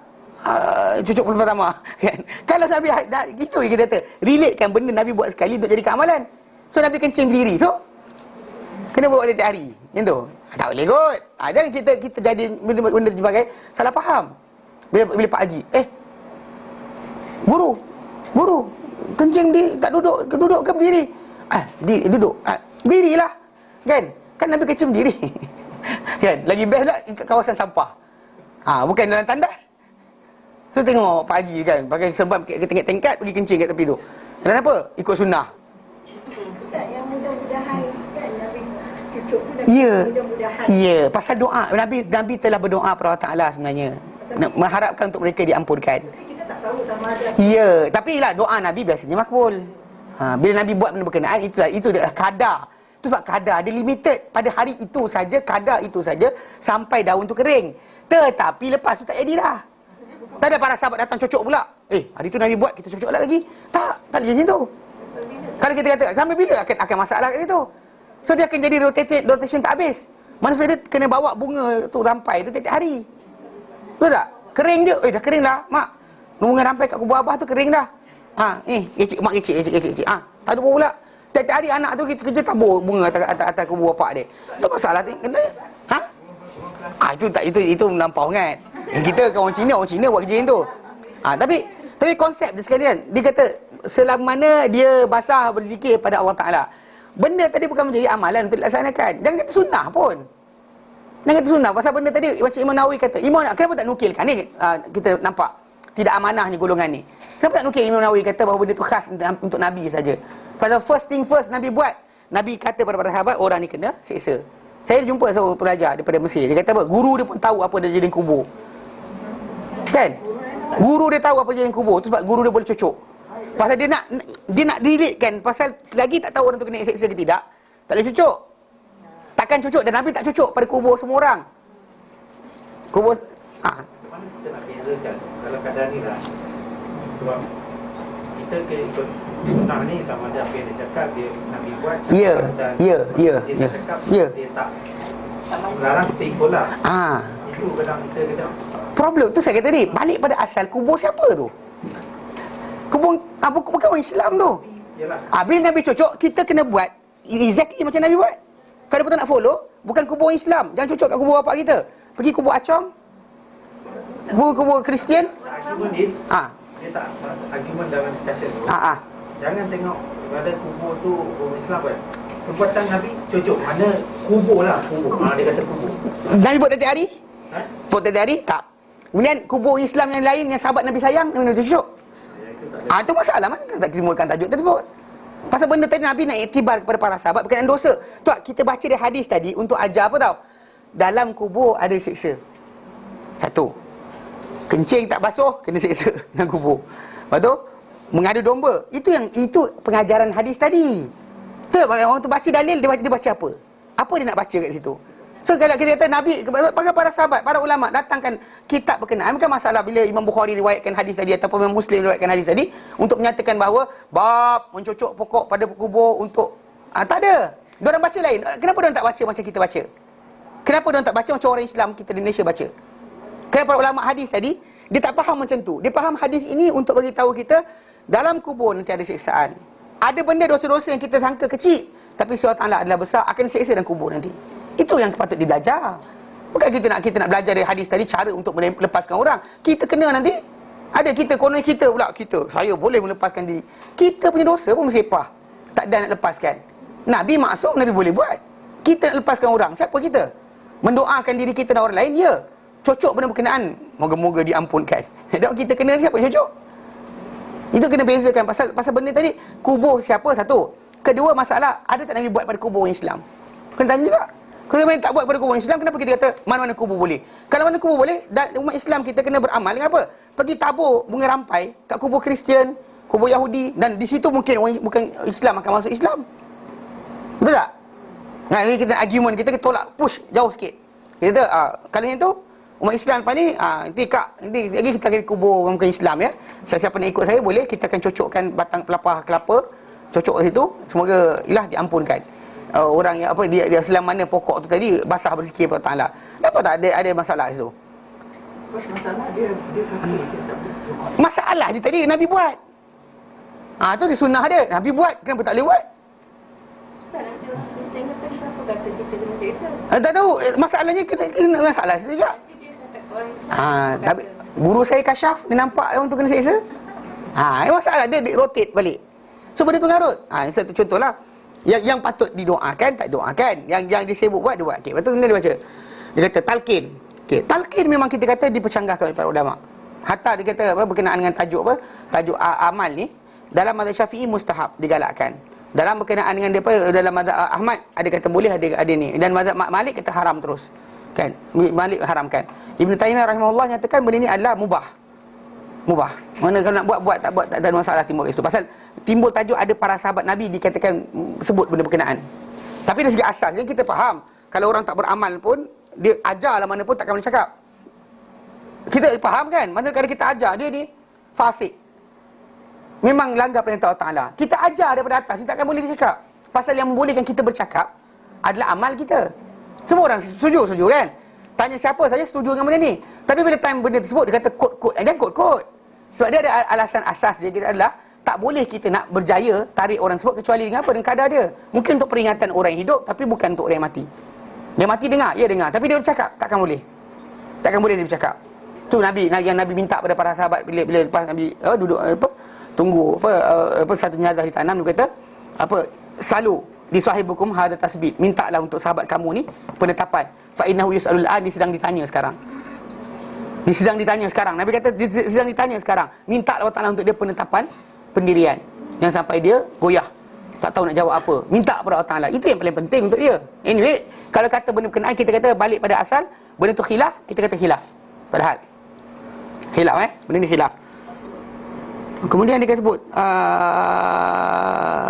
Cucuk lepas tamar kan? Kalau Nabi gitu kita kata, relatekan benda Nabi buat sekali untuk jadi keamalan. So Nabi kencing berdiri. So kena buat tiap hari. Macam tu. Tak boleh kot. Jangan kita jadi benda sebagai salah faham. Bila Pak Haji, Guru kencing tak duduk ke berdiri? Duduk. Berdirilah. Kan Nabi kencing berdiri. Kan? Lagi best lah kat kawasan sampah. Bukan dalam tandas. So tengok Pak Haji kan, pakai serban tingkat-tingkat pergi kencing kat tepi tu. Kenapa? Ikut sunnah. Ustaz, yang mudah-mudahan kan Nabi cucuk tu mudah-mudahan. Ya, pasal doa. Nabi telah berdoa kepada Allah Ta'ala sebenarnya. Mengharapkan untuk mereka diampunkan. Kita tak tahu sama ada. Ya, tapi lah doa Nabi biasanya makbul. Bila Nabi buat benda berkenaan, itu adalah kadar. Itu sebab kadar dia limited pada hari itu saja, kadar itu saja sampai daun tu kering. Tetapi lepas tu tak jadi dah. Tak ada para sahabat datang cocok pula. Hari tu Nabi buat, kita cocok lagi. Tak boleh macam tu. Kalau kita kata sampai bila akan masalah kat situ. So dia akan jadi rotation tak habis. Maksudnya dia kena bawa bunga tu rampai tu tiap hari. Betul tak? Kering je. Dah kering dah, mak. Bunga rampai kat kubur abah tu kering dah. Mak kecil. Tak ada pula. Tiap hari anak tu kita kerja tabur bunga atas kubur bapak dia. Tu masalah tu kena. Itu melampau kan. Kita orang Cina buat kerja yang tu. Tapi konsep dia sekalian, dia kata selama mana dia basah berzikir pada Allah Ta'ala, benda tadi bukan menjadi amalan untuk dilaksanakan. Jangan kata sunnah pun. Jangan kata sunnah. Pasal benda tadi macam Imam Nawawi kata, kenapa tak nukilkan ni? Kita nampak tidak amanahnya golongan ni. Kenapa tak nukil Imam Nawawi kata bahawa benda tu khas untuk Nabi saja? Pasal first thing first Nabi buat, Nabi kata kepada para sahabat, orang ni kena seksa. Saya jumpa seorang pelajar daripada Mesir. Dia kata apa? Guru dia pun tahu apa dia jadi kubur. Kan? Guru dia tahu apa jadi kubur. Tu sebab guru dia boleh cucuk. Pasal dia nak relate-kan. Pasal selagi tak tahu orang tu kena seksa ke tidak, tak boleh cucuk. Takkan cucuk. Dan Nabi tak cucuk pada kubur semua orang. Kubur Macam mana kita nak bezakan kalau keadaan ni lah. Sebab kita ikut sunnah ni sama ada apa yang dia cakap, dia Nabi buat. Ya. Dia cakap, dia tak larang kita ikut lah. Itu kadang kita Problem tu saya kata tadi, balik pada asal, kubur siapa tu? Bukan orang Islam tu. Bila Nabi cocok, kita kena buat exactly macam Nabi buat. Kalau betul nak follow, bukan kubur Islam, jangan cocok kat kubur bapak kita. Pergi kubur Acong, kubur Kristian. Argument is, dia tak argument dalam discussion tu. Jangan tengok pada kubur tu kubur Islam kan. Perbuatan Nabi cocok. Mana kubur lah, kubur. Dia kata kubur. Nabi buat tiap hari? Buat tiap hari? Tak. Kemudian kubur Islam yang lain yang sahabat Nabi sayang, mana cocok? Itu masalah. Mana tak timbulkan tajuk tersebut? Pasal benda tadi Nabi nak iktibar kepada para sahabat berkenaan dosa. Tuan, kita baca dari hadis tadi untuk ajar apa tau? Dalam kubur ada siksa. Satu, kencing tak basuh, kena siksa dalam kubur. Lepas tu, mengadu domba. Itu pengajaran hadis tadi. So, orang tu baca dalil, dia baca apa? Apa dia nak baca kat situ? So, kalau kita kata Nabi, para sahabat, para ulama datangkan kitab berkenaan, bukan masalah bila Imam Bukhari riwayatkan hadis tadi ataupun Imam Muslim riwayatkan hadis tadi untuk menyatakan bahawa bab mencocok pokok pada kubur untuk tak ada. Diorang baca lain. Kenapa diorang tak baca macam kita baca? Kenapa diorang tak baca macam orang Islam kita di Malaysia baca? Kenapa para ulama hadis tadi dia tak faham macam tu? Dia faham hadis ini untuk bagi tahu kita dalam kubur nanti ada siksaan. Ada benda dosa-dosa yang kita sangka kecil, tapi Allah Ta'ala adalah besar, akan siksa dalam kubur nanti. Itu yang patut dibelajar. Bukan kita nak belajar dari hadis tadi cara untuk melepaskan orang. Kita kena nanti. Ada kita, konon kita pula. Saya boleh melepaskan diri. Kita punya dosa pun bersepah. Tak ada nak lepaskan. Nabi maksum, Nabi boleh buat. Kita nak lepaskan orang. Siapa kita? Mendoakan diri kita dan orang lain, ya. Cocok benda berkenaan, moga-moga diampunkan. Tak kita kena siapa yang cocok? Itu kena bezakan. Pasal benda tadi, kubur siapa? Satu. Kedua masalah, ada tak Nabi buat pada kubur orang Islam? Kena tanya juga. Kalau memang tak buat pada kubur Islam, kenapa kita kata mana-mana kubur boleh? Kalau mana kubur boleh, dan umat Islam kita kena beramal dengan apa? Pergi tabur bunga rampai kat kubur Kristian, kubur Yahudi, dan di situ mungkin orang bukan Islam akan masuk Islam. Betul tak? Nah, ini kita argument kita tolak, push jauh sikit. Kita kata kalau yang tu umat Islam lepas ni nanti lagi kita akan kubur orang bukan Islam ya. Siapa nak ikut saya boleh, kita akan cocokkan batang pelepah kelapa, cocok kat situ, semoga ilah diampunkan. Orang yang dia selang mana pokok tu tadi basah berzikir kepada Taala. Kenapa tak ada masalah situ? Masalah dia Masalah dia tadi Nabi buat. Tu dia sunnah dia. Nabi buat, kenapa tak boleh buat? Ustaz, nanti orang Kristian kata siapa kata kita kena seksa? Tak tahu. Masalahnya kita kena masalah situ juga. Nanti dia cakap orang Islam Tapi guru saya kasyaf, dia nampak orang tu kena seksa. Masalah dia rotate balik. So benda tu ngarut. Ini satu contohlah. Yang patut didoakan tak doakan. Yang dia sibuk buat dia buat. Lepas tu kemudian dia baca. Dia kata talqin. Talqin memang kita kata dipercanggahkan oleh para ulama. Hatta dia kata berkenaan dengan tajuk tajuk amal ni dalam mazhab Syafi'i mustahab digalakkan. Dalam berkenaan dengan dia dalam mazhab Ahmad ada kata boleh, ada ni. Dan mazhab Malik kata haram terus. Kan? Malik haramkan. Ibn Taimiyah rahimahullah nyatakan benda ni adalah mubah. Mana kalau nak buat tak ada masalah timbul itu. Pasal timbul tajuk ada para sahabat Nabi dikatakan sebut benda berkenaan. Tapi dari segi asasnya kita faham, kalau orang tak beramal pun dia ajarlah mana pun takkan boleh cakap. Kita faham kan? Masa kalau kita ajar dia ni fasik, memang langgar perintah Allah Ta'ala. Kita ajar daripada atas, dia takkan boleh dicakap. Pasal yang membolehkan kita bercakap adalah amal kita. Semua orang setuju kan? Tanya siapa saja setuju dengan benda ni. Tapi bila time benda tersebut dia kata kod-kod. Jangan kod-kod. Sebab dia ada alasan asas dia adalah tak boleh kita nak berjaya tarik orang tersebut kecuali dengan apa? Dengan kadar dia. Mungkin untuk peringatan orang yang hidup, tapi bukan untuk orang yang mati. Yang mati dengar, ya dengar, tapi dia bercakap takkan boleh. Takkan boleh dia bercakap. Tu yang Nabi minta pada para sahabat bila lepas Nabi duduk tunggu satu jenazah ditanam, dia kata selalu di sahibukum hadza tasbih, mintalah untuk sahabat kamu ni penetapan. Fa innahu yus'alul an, sedang ditanya sekarang. Sedang ditanya sekarang. Nabi kata sedang ditanya sekarang. Minta Allah Ta'ala untuk dia penetapan pendirian. Yang sampai dia goyah, tak tahu nak jawab apa. Minta kepada Allah Ta'ala. Itu yang paling penting untuk dia. Anyway, kalau kata benda berkenaan, kita kata balik pada asal. Benda tu khilaf, kita kata khilaf. Padahal khilaf benda ni khilaf. Kemudian dia sebut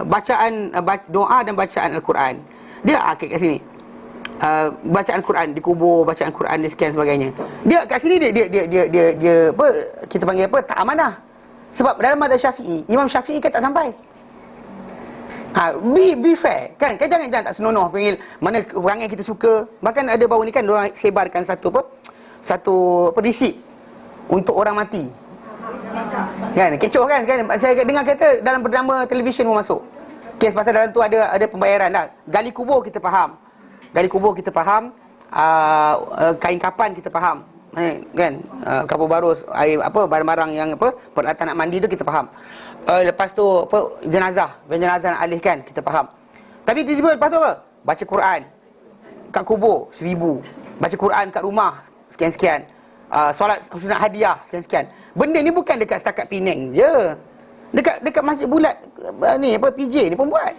bacaan doa dan bacaan Al-Quran. Dia kat sini. Bacaan Quran di kubur, bacaan Quran di sekian sebagainya. Dia kat sini dia kita panggil tak amanah. Sebab dalam mazhab Syafi'i, Imam Syafi'i kan tak sampai. Be fair kan jangan tak senonoh panggil mana perangai kita suka. Bahkan ada baru ni kan diorang sebarkan satu receipt untuk orang mati. Kan, kecoh kan? Saya dengar kata dalam drama televisyen pun masuk. Kes pasal dalam tu ada pembayaran lah. Gali kubur kita faham. Gali kubur kita faham. Kain kapan kita faham. Kan? Kapur barus, air apa, barang-barang yang apa, peralatan nak mandi tu kita faham. Lepas tu apa, jenazah nak alihkan, kita faham. Tapi tiba-tiba lepas tu apa? Baca Quran kat kubur 1,000. Baca Quran kat rumah sekian-sekian. Solat sunat hadiah sekian-sekian. Benda ni bukan dekat setakat Penang je. Dekat Masjid Bulat ni apa, PJ ni pun buat.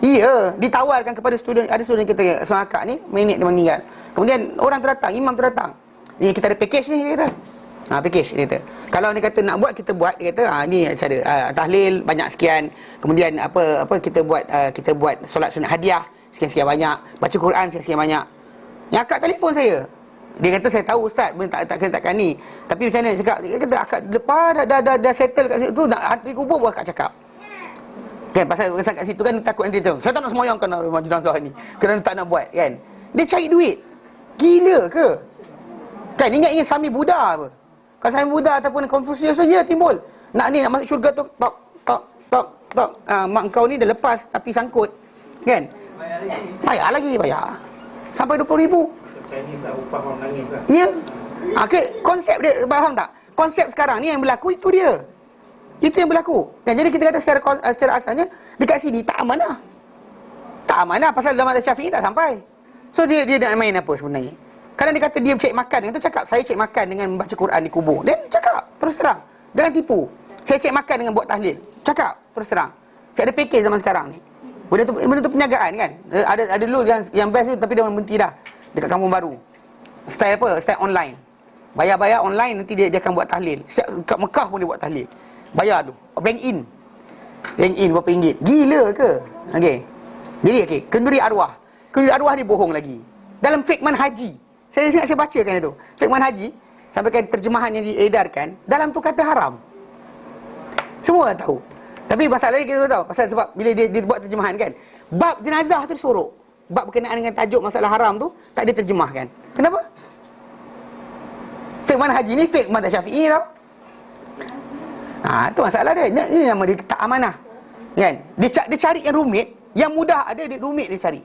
Ya, ditawarkan kepada student, ada student kita seorang akak ni, minit dia meninggal. Kemudian orang tu datang, imam tu datang. Ni kita ada package ni, dia kata. Package dia kata. Kalau dia kata nak buat, kita buat, dia kata ni cara tahlil banyak sekian. Kemudian apa kita buat solat sunat hadiah sekian-sekian banyak, baca Quran sekian-sekian banyak. Yang akak telefon saya. Dia kata saya tahu ustaz, takkan ni. Tapi macam mana cakap? Dia kata akak lepas dah settle kat situ, nak hati kubur pun akak cakap. Kan pasal orang kat situ kan takut nanti tu. Saya tak nak semayang kan jenazah ni. Kerana tak nak buat kan. Dia cari duit. Gila ke? Kan ingat Sami Buddha apa? Kalau Sami Buddha ataupun Confucius saja timbul. Nak masuk syurga tu tok. Mak kau ni dah lepas tapi sangkut. Kan? Bayar lagi. Sampai 20,000. Chinese nak upah orang nangis lah. Ya. Okay, konsep dia, faham tak? Konsep sekarang ni yang berlaku itu dia. Itu yang berlaku. Dan jadi kita kata secara asalnya dekat sini tak amanah. Tak amanah pasal dalam mazhab Syafi'i tak sampai. So dia nak main apa sebenarnya? Kadang dia kata dia cek makan, dia kata cakap saya cek makan dengan membaca Quran di kubur. Dan cakap terus terang. Jangan tipu. Saya cek makan dengan buat tahlil. Cakap terus terang. Saya ada package zaman sekarang ni. Benda tu perniagaan kan. Ada dulu yang best tu tapi dia berhenti dah. Dekat Kampung Baru. Style apa? Style online. Bayar online, nanti dia akan buat tahlil. Kat Mekah pun dia buat tahlil. Bayar tu. Bank in berapa ringgit. Gila ke? Okey. Jadi kenduri arwah. Kenduri arwah ni bohong lagi. Dalam Fiqman Haji. Saya bacakan itu. Fiqman Haji, sampaikan terjemahan yang diedarkan, dalam tu kata haram. Semua orang tahu. Tapi masalahnya kita tahu. Pasal sebab bila dia buat terjemahan kan, bab jenazah tu disorok. Bab berkenaan dengan tajuk masalah haram tu tak diterjemahkan. Kenapa? Fiqman Haji ni fiqh mazhab Syafi'i tau. Itu masalah dia. Ini nama dia tak amanah. Kan? Dia cari yang rumit, yang mudah ada, dia rumit dia cari.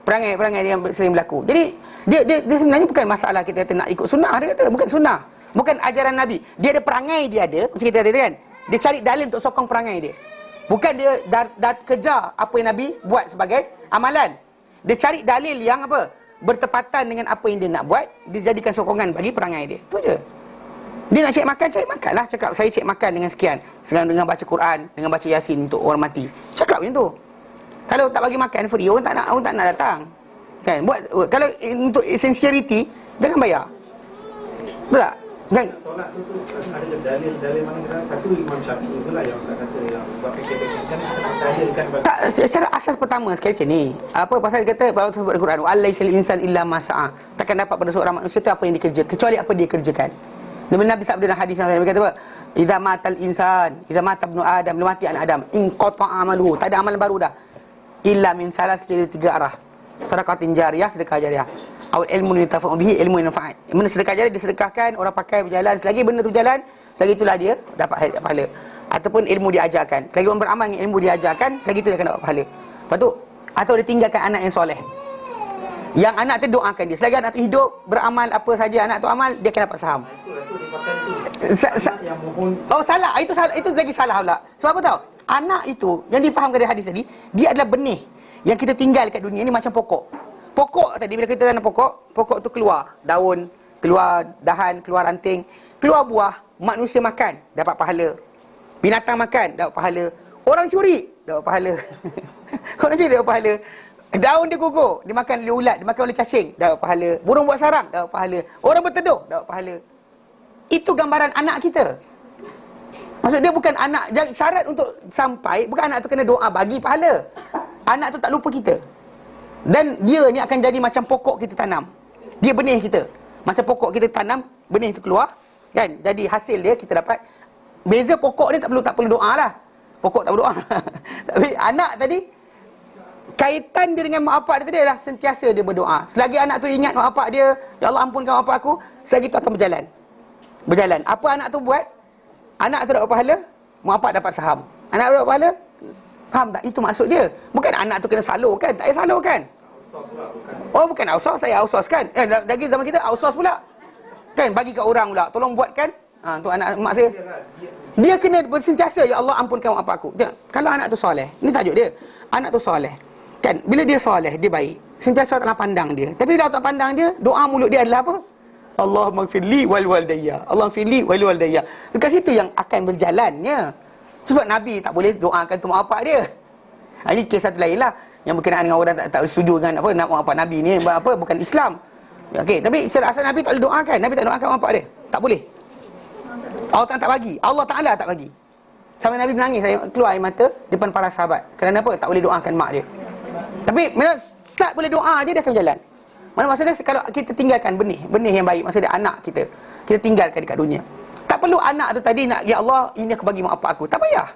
Perangai yang sering berlaku. Jadi dia sebenarnya bukan masalah kita kata nak ikut sunnah, dia kata bukan sunnah. Bukan ajaran Nabi. Dia ada perangai dia ada, macam kita kata kan. Dia cari dalil untuk sokong perangai dia. Bukan dia dah kejar apa yang Nabi buat sebagai amalan. Dia cari dalil yang apa? Bertepatan dengan apa yang dia nak buat, dia jadikan sokongan bagi perangai dia. Itu je. Dia nak cek makan lah. Cakap saya cek makan dengan sekian, dengan baca Quran, dengan baca Yasin untuk orang mati. Cakap macam tu. Kalau tak bagi makan free, orang tak nak datang. Kan? Kalau untuk sincerity, jangan bayar. Betul tak? Kan? Tolak tu ada dalil mana kita satu Imam Syafi'i pula yang Ustaz kata yang buat fikir-fikir macam mana dalilkan tak, secara asas pertama sekali macam ni. Apa pasal dia kata bahawa sebut Al-Quran, "Alaisal insan illa ma sa'a." Takkan dapat pada seorang manusia tu apa yang dikerja kecuali apa dia kerjakan. Nabi sabda dalam hadis yang lain dia kata apa? Idza matal insan, idza mata ibnu Adam, bila mati anak Adam, in qata'a amaluhu, tak ada amalan baru dah. Illa min salas, kecuali 3 arah. Sedekatin jariyah, sedekah jariyah. Aw ilmu yutafa'u bihi, ilmu manfaat. Mana sedekah jariyah disedekahkan, orang pakai berjalan, selagi benda tu berjalan, selagi itulah dia dapat pahala. Ataupun ilmu diajarkan. Selagi orang beramal dengan ilmu diajarkan, selagi itu dia akan dapat pahala. Lepas tu, atau dia tinggalkan anak yang soleh. Yang anak tu doakan dia. Selagi anak tu hidup, beramal apa saja anak tu amal, dia akan dapat saham. Salah. Itu salah. Itu lagi salah pula. Sebab apa tahu? Anak itu yang difahamkan dari hadis tadi, dia adalah benih yang kita tinggal kat dunia ni macam pokok. Pokok tadi bila kita tanam pokok tu keluar daun, keluar dahan, keluar ranting, keluar buah, manusia makan dapat pahala. Binatang makan dapat pahala. Orang curi dapat pahala. Orang curi dapat pahala. Daun dia gugur, dimakan oleh ulat, dimakan oleh cacing, dapat pahala. Burung buat sarang, dapat pahala. Orang berteduh, dapat pahala. Itu gambaran anak kita. Maksud dia bukan anak, syarat untuk sampai, bukan anak tu kena doa bagi pahala. Anak tu tak lupa kita. Dan dia ni akan jadi macam pokok kita tanam. Dia benih kita. Macam pokok kita tanam, benih tu keluar, kan? Jadi hasil dia kita dapat. Beza pokok ni tak perlu doa lah. Pokok tak perlu doa. Tapi anak tadi, kaitan dia dengan mak bapak dia tadi adalah sentiasa dia berdoa. Selagi anak tu ingat mak bapak dia, ya Allah ampunkan mak bapak aku, selagi tu akan berjalan. berjalan. Apa anak tu buat? Anak tu dapat pahala, mak bapak dapat saham. Anak dapat pahala, faham tak? Itu maksud dia. Bukan anak tu kena salurkan, tak payah salurkan. Oh, bukan outsource, saya outsource kan. Lagi zaman kita outsource pula. Kan, bagi kat orang pula, tolong buatkan. Untuk anak mak saya. Dia kena bersentiasa, ya Allah ampunkan mak bapak aku. Kalau anak tu soleh, ni tajuk dia. Anak tu soleh. Kan, bila dia soleh, dia baik. Sentiasa tak pandang dia. Tapi bila tak pandang dia, doa mulut dia adalah apa? Allahumma gfirli wal walidayya. Allahumma gfirli wal walidayya. Dekat situ yang akan berjalannya. Sebab Nabi tak boleh doakan tu mak bapak dia. Ini kes satu lain lah. Yang berkenaan dengan orang tak setuju dengan apa nak mak bapak Nabi ni apa bukan Islam. Okey, tapi secara asal Nabi tak boleh doakan. Nabi tak doakan mak bapak dia. Tak boleh. Allah tak bagi. Allah Taala tak bagi. Sampai Nabi menangis, saya keluar air mata depan para sahabat. Kerana apa? Tak boleh doakan mak dia. Tapi bila start boleh doa je, dia akan berjalan. Mana maksudnya kalau kita tinggalkan benih yang baik, maksudnya anak kita tinggalkan dekat dunia. Tak perlu anak tu tadi nak, ya Allah, ini aku bagi mak bapak aku. Tak payah.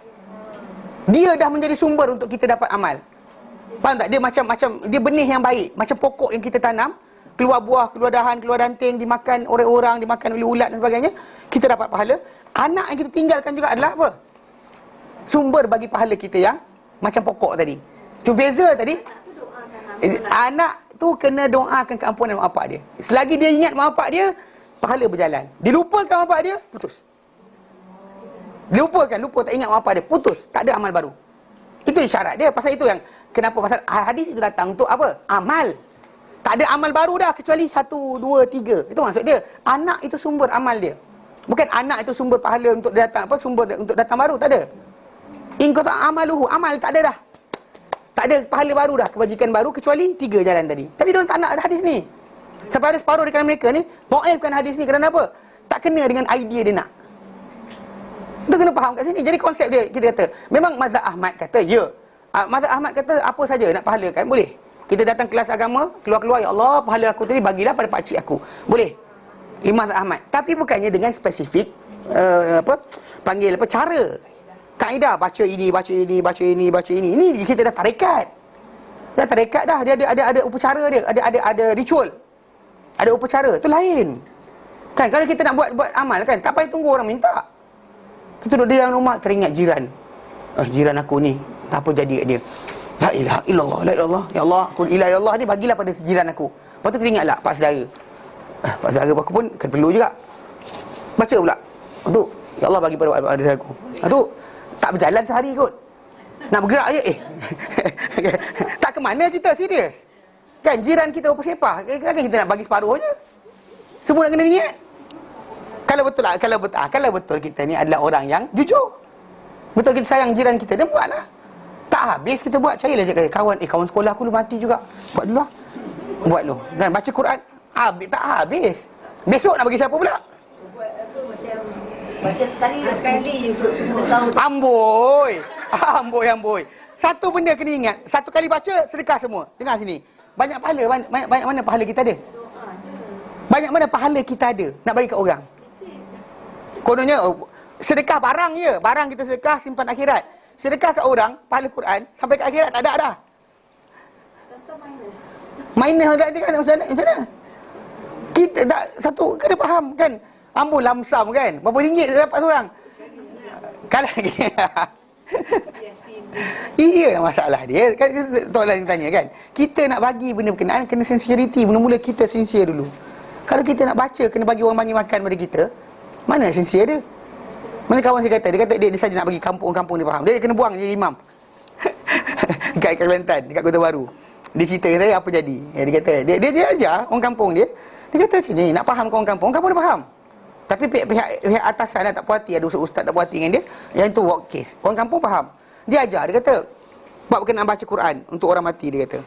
Dia dah menjadi sumber untuk kita dapat amal. Faham tak? Dia macam dia benih yang baik, macam pokok yang kita tanam, keluar buah, keluar dahan, keluar ranting, dimakan oleh orang, dimakan oleh ulat dan sebagainya, kita dapat pahala. Anak yang kita tinggalkan juga adalah apa? Sumber bagi pahala kita yang macam pokok tadi. Cuma beza tadi, anak tu kena doakan keampunan mak bapak dia. Selagi dia ingat mak bapak dia, pahala berjalan. Dia lupakan mak bapak dia, putus. Dia lupa tak ingat mak bapak dia, putus. Tak ada amal baru. Itu syarat dia. Pasal itu yang kenapa pasal hadis itu datang untuk apa? Amal. Tak ada amal baru dah kecuali 1, 2, 3. Itu maksud dia. Anak itu sumber amal dia. Bukan anak itu sumber pahala untuk datang apa? Sumber untuk datang baru, tak ada. In qata amaluhu, amal tak ada dah. Tak ada pahala baru dah, kebajikan baru kecuali 3 jalan tadi. Tapi diorang tak nak hadis ni. Sampai ada separuh di kalangan mereka ni dhaifkan hadis ni kerana apa? Tak kena dengan idea dia nak. Kita kena faham kat sini. Jadi konsep dia, kita kata memang mazhab Ahmad kata ya. Mazhab Ahmad kata apa saja nak pahalakan boleh. Kita datang kelas agama, keluar-keluar, ya Allah, pahala aku tadi bagilah pada pakcik aku. Boleh. Imam Ahmad. Tapi bukannya dengan spesifik panggil apa cara. Kaedah baca ini, baca ini, baca ini, baca ini. Ini kita dah tarekat. Dah tarekat dah. Dia ada upacara dia, ada ritual. Ada upacara, tu lain. Kan kalau kita nak buat amal kan, tak payah tunggu orang minta. Kita duduk di dalam rumah teringat jiran. Jiran aku ni, apa jadi kat dia? La ilaha illallah, la ilallah. Ya Allah, aku la ilaha illallah ni bagilah pada jiran aku. Lepas tu teringatlah pak saudara. Pak saudara aku pun kan perlu juga. Baca pula. Untuk ya Allah bagi pada saudara aku. Tu tak berjalan sehari kot. Nak bergerak je tak ke mana kita serius. Kan jiran kita apa sepah, kan kita nak bagi separuh je. Semua nak kena niat. Kalau betul kita ni adalah orang yang jujur. Betul kita sayang jiran kita, dia buatlah. Tak habis kita buat, carilah je kawan sekolah aku lu mati juga. Buat dulu lah. Buat lu. Dan baca Quran, tak habis. Besok nak bagi siapa pula? Buat apa macam baca sekali sedekah. Amboi. Satu benda kena ingat. Satu kali baca, sedekah semua. Dengar sini. Banyak pahala, banyak mana pahala kita ada? Banyak mana pahala kita ada nak bagi kat orang? Kononnya sedekah barang je. Barang kita sedekah simpan akhirat. Sedekah kat orang, pahala Quran sampai ke akhirat tak ada dah. Minus berarti kan macam mana? Kita tak satu kena faham kan. Ambul lamsam kan. Berapa ringgit dia dapat seorang? Kalau iya masalah dia. Kan soalan tanya kan. Kita nak bagi benda berkenaan kena sincerity. Mula-mula kita sincere dulu. Kalau kita nak baca kena bagi orang bagi makan pada kita, mana sincere dia? Mana kawan saya kata, dia saja nak bagi kampung-kampung dia faham. Dia kena buang jadi imam. Dekat Kelantan, dekat Kota Baru. Dia cerita saya apa jadi. Dia kata, dia ajar orang kampung dia. Dia kata macam ni, nak faham orang kampung dia faham. Tapi pihak atasan tak puas hati, ada ustaz tak puas hati dengan dia. Yang itu work case. Orang kampung faham. Dia ajar, dia kata, buat berkenaan baca Quran untuk orang mati, dia kata.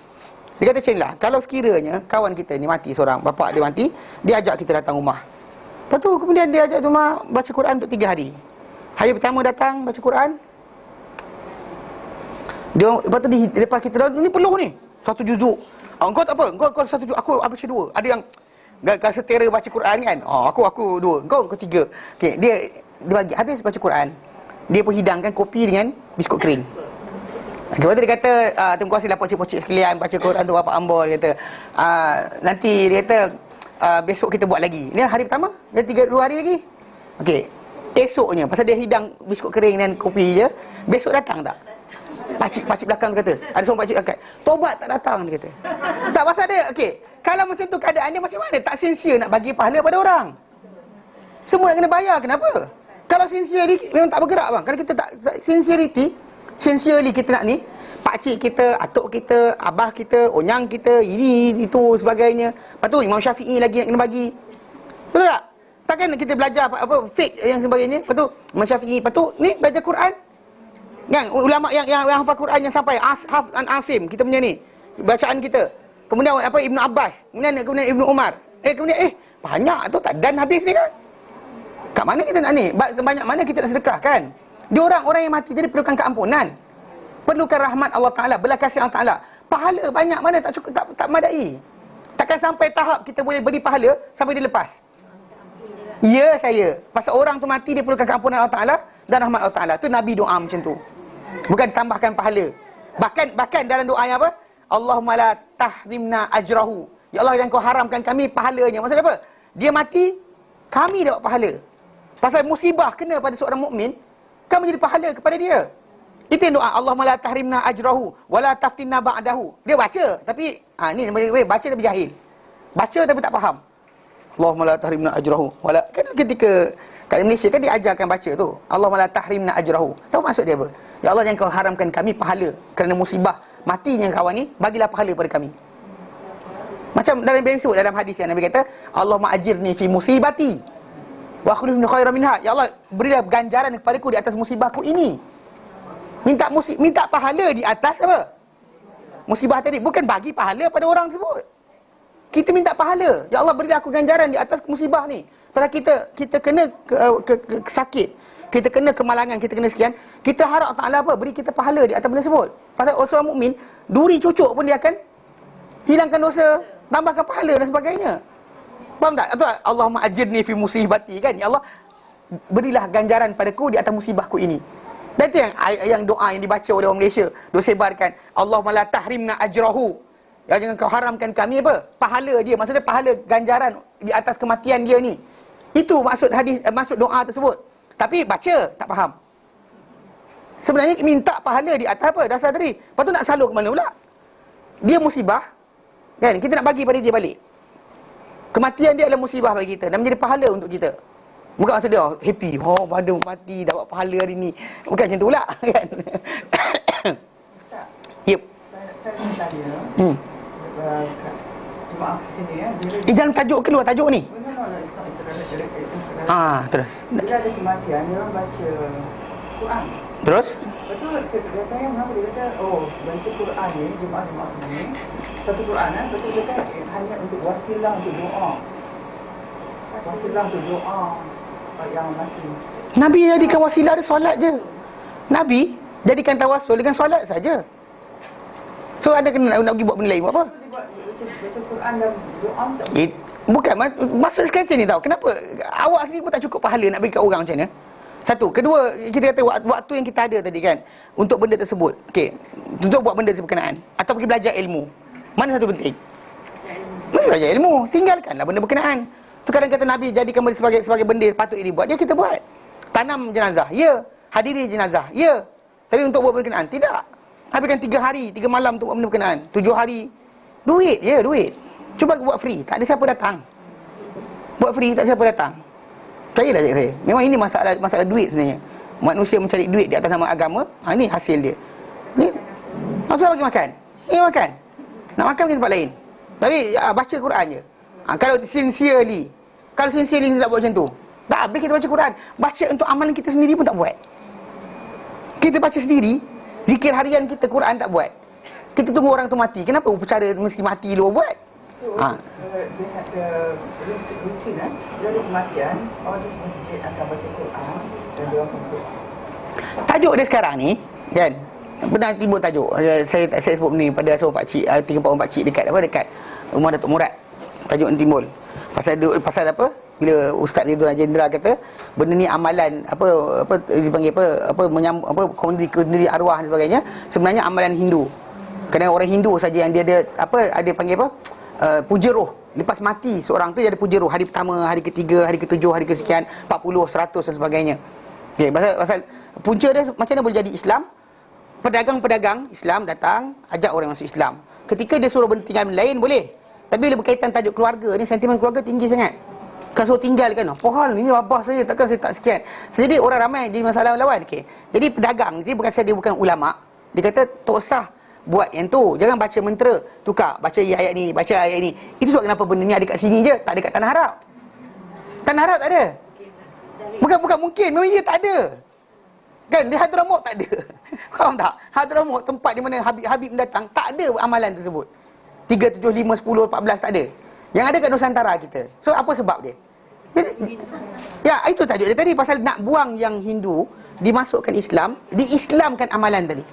Dia kata macam ni lah, kalau sekiranya kawan kita ni mati seorang, bapak dia mati, dia ajak kita datang rumah. Lepas tu kemudian dia ajak rumah baca Quran untuk 3 hari. Hari pertama datang baca Quran. Lepas tu lepas kita dah ni penuh ni. 1 juzuk. Engkau tak apa? Engkau 1 juzuk, aku baca 2. Ada yang kalau setera baca Quran kan. Aku 2. Engkau 3. Okey, dia bagi habis baca Quran. Dia pun hidangkan kopi dengan biskut kering. Lepas tu dia kata, terima kasihlah pocik-pocik sekalian baca Quran tu Bapak Ambol. Dia kata, nanti dia kata besok kita buat lagi. Ni hari pertama, dia 2 hari lagi. Okey. Esoknya pasal dia hidang biskut kering dan kopi je, besok datang tak? Pakcik belakang tu kata, ada seorang pakcik angkat, tobat tak datang, dia kata. Tak, pasal dia, okey, kalau macam tu keadaan dia, macam mana tak sincere nak bagi pahala pada orang? Semua nak kena bayar, kenapa? Kalau sincerely memang tak bergerak bang. Kalau kita tak sincerely kita nak ni, pakcik kita, atuk kita, abah kita, onyang kita, ini, itu, sebagainya. Lepas tu Imam Syafi'i lagi nak kena bagi. Betul tak? Takkan kita belajar apa fake yang sebagainya. Lepas tu Imam Syafi'i, lepas tu ni belajar Quran. Kan ulama yang hafal Quran yang sampai Hafs an Asim, kita punya ni bacaan kita. Kemudian apa Ibnu Abbas, kemudian Ibnu Umar. Kemudian banyak tu tak dan habis ni kan. Kat mana kita nak ni? Banyak mana kita nak sedekah kan? Dia orang yang mati jadi perlukan keampunan. Perlukan rahmat Allah Taala, belas kasih Allah Taala. Pahala banyak mana tak cukup, tak madai. Takkan sampai tahap kita boleh beri pahala sampai dia lepas. Ya saya. Pasal orang tu mati dia perlukan keampunan Allah Taala dan rahmat Allah Taala. Tu Nabi doa macam tu. Bukan ditambahkan pahala. Bahkan dalam doa yang apa? Allahumma la tahrimna ajrahu. Ya Allah, jangan kau haramkan kami pahalanya. Maksud apa? Dia mati, kami dapat pahala. Pasal musibah kena pada seorang mukmin, kami jadi pahala kepada dia. Itu yang doa, Allahumma la tahrimna ajrahu wa la taftinna ba'dahu. Dia baca tapi ni baca tapi jahil. Baca tapi tak faham. Allahumma la tahrimna ajrahu wa la, kan ketika kat Malaysia kan diajarkan baca tu. Allahumma la tahrimna ajrahu. Tahu maksud dia apa? Ya Allah, jangan kau haramkan kami pahala kerana musibah matinya kawan ni, bagilah pahala pada kami. Macam dalam sebut dalam hadis yang Nabi kata, Allahumma ajirni fi musibati wa akhlifni khairan minha. Ya Allah, berilah ganjaran kepadaku di atas musibahku ini. Minta pahala di atas apa? Musibah tadi. Bukan bagi pahala pada orang tersebut. Kita minta pahala. Ya Allah, berilah aku ganjaran di atas musibah ni. Pasal kita kena sakit, kita kena kemalangan, kita kena sekian, kita harap Ta'ala apa? Beri kita pahala di atas benda tersebut. Pasal seorang mukmin, duri cucuk pun dia akan hilangkan dosa, tambahkan pahala dan sebagainya. Faham tak? Atau Allahumma ajirni fi musibati kan? Ya Allah, berilah ganjaran padaku di atas musibahku ini. Dan itu yang doa yang dibaca oleh orang Malaysia, disebarkan, Allahumma la tahrimna ajrahu. Ya, jangan kau haramkan kami apa? Pahala dia, maksudnya pahala ganjaran di atas kematian dia ni. Itu maksud hadis, maksud doa tersebut. Tapi baca tak faham. Sebenarnya minta pahala di atas apa? Dasar tadi. Lepas tu nak salur ke mana pula? Dia musibah kan? Kita nak bagi pada dia balik. Kematian dia adalah musibah bagi kita dan menjadi pahala untuk kita. Bukan maksud dia happy, pada mati dapat pahala hari ni. Bukan macam tu pula kan. Yep. Saya nak tanya. Maaf sini ya. Jangan tajuk keluar tajuk ni. Terus. Bila ada kematian, dia orang baca Quran. Terus? Betul, saya tanya mengapa dia kata, baca Quran ni, jemaah-jemaah sini, satu Quran betul dia kata hanya untuk wasilah untuk doa. Wasilah untuk doa yang mati. Nabi jadikan wasilah dia solat je. Nabi jadikan tawasul dengan solat saja. So ada kena nak pergi buat benda lain, buat apa? Baca Quran dan doa tak bukan, maksud sekarang macam ni tau. Kenapa awak sendiri pun tak cukup pahala nak bagi kat orang macam ni? Satu. Kedua, kita kata waktu yang kita ada tadi kan, untuk benda tersebut, okey, untuk buat benda berkenaan atau pergi belajar ilmu, mana satu penting? Mesti belajar ilmu. Tinggalkanlah benda berkenaan. Tu kadang kata Nabi jadikan benda sebagai benda patut dibuat, dia kita buat. Tanam jenazah, ya. Hadiri jenazah, ya. Tapi untuk buat benda berkenaan, tidak. Habiskan 3 hari 3 malam untuk buat benda berkenaan, 7 hari. Duit, ya, duit. Cuba buat free, tak ada siapa datang. Buat free, tak ada siapa datang. Percayalah cakap saya. Memang ini masalah duit sebenarnya. Manusia mencari duit di atas nama agama, ini hasil dia. Ni, aku tak bagi makan. Ini makan. Nak makan pergi tempat lain. Tapi baca Quran je. Kalau sincerely tak buat macam tu, tak habis kita baca Quran. Baca untuk amalan kita sendiri pun tak buat. Kita baca sendiri, zikir harian kita Quran tak buat. Kita tunggu orang tu mati. Kenapa upacara mesti mati luar buat? Dia ada rutin dia ada kematian, orang di masjid akan baca Quran dan dia akan berdoa. Tajuk dia sekarang ni kan, pernah timbul tajuk, saya sebut ni pada seorang pakcik, 3-4 orang pakcik dekat rumah Datuk Murad. Tajuk ni timbul pasal apa, bila Ustaz Ridwan Jenderal kata benda ni amalan apa dipanggil apa kenduri arwah dan sebagainya, sebenarnya amalan Hindu. Kadang orang Hindu saja yang dia ada panggil apa, puja roh. Lepas mati seorang tu dia ada puja roh. Hari pertama, hari ketiga, hari ketujuh, hari kesekian, 40, 100 dan sebagainya. Okay, pasal punca dia macam mana boleh jadi Islam? Pedagang-pedagang Islam datang, ajak orang masuk Islam. Ketika dia suruh bertinggal lain boleh. Tapi bila berkaitan tajuk keluarga ni, sentimen keluarga tinggi sangat. Kan suruh tinggal kan, apa hal ni abah saya, takkan saya tak sekian. Jadi orang ramai jadi masalah lawan. Okay. Jadi pedagang, jadi bukan saya, dia bukan ulama'. Dia kata tak usah buat yang tu. Jangan baca mentera, tukar, baca ayat ni, baca ayat ni. Itu sebab kenapa benda ni ada kat sini je, tak ada kat Tanah Arab. Tanah Arab tak ada. Bukan mungkin, memang dia tak ada. Kan, di Hadramaut tak ada. Faham tak? Hadramaut, tempat di mana Habib datang, tak ada amalan tersebut. 3, 7, 5, 10, 14 tak ada. Yang ada kat Nusantara kita. So, apa sebab dia? Ya, itu tajuk dia tadi. Pasal nak buang yang Hindu, dimasukkan Islam, diislamkan amalan tadi.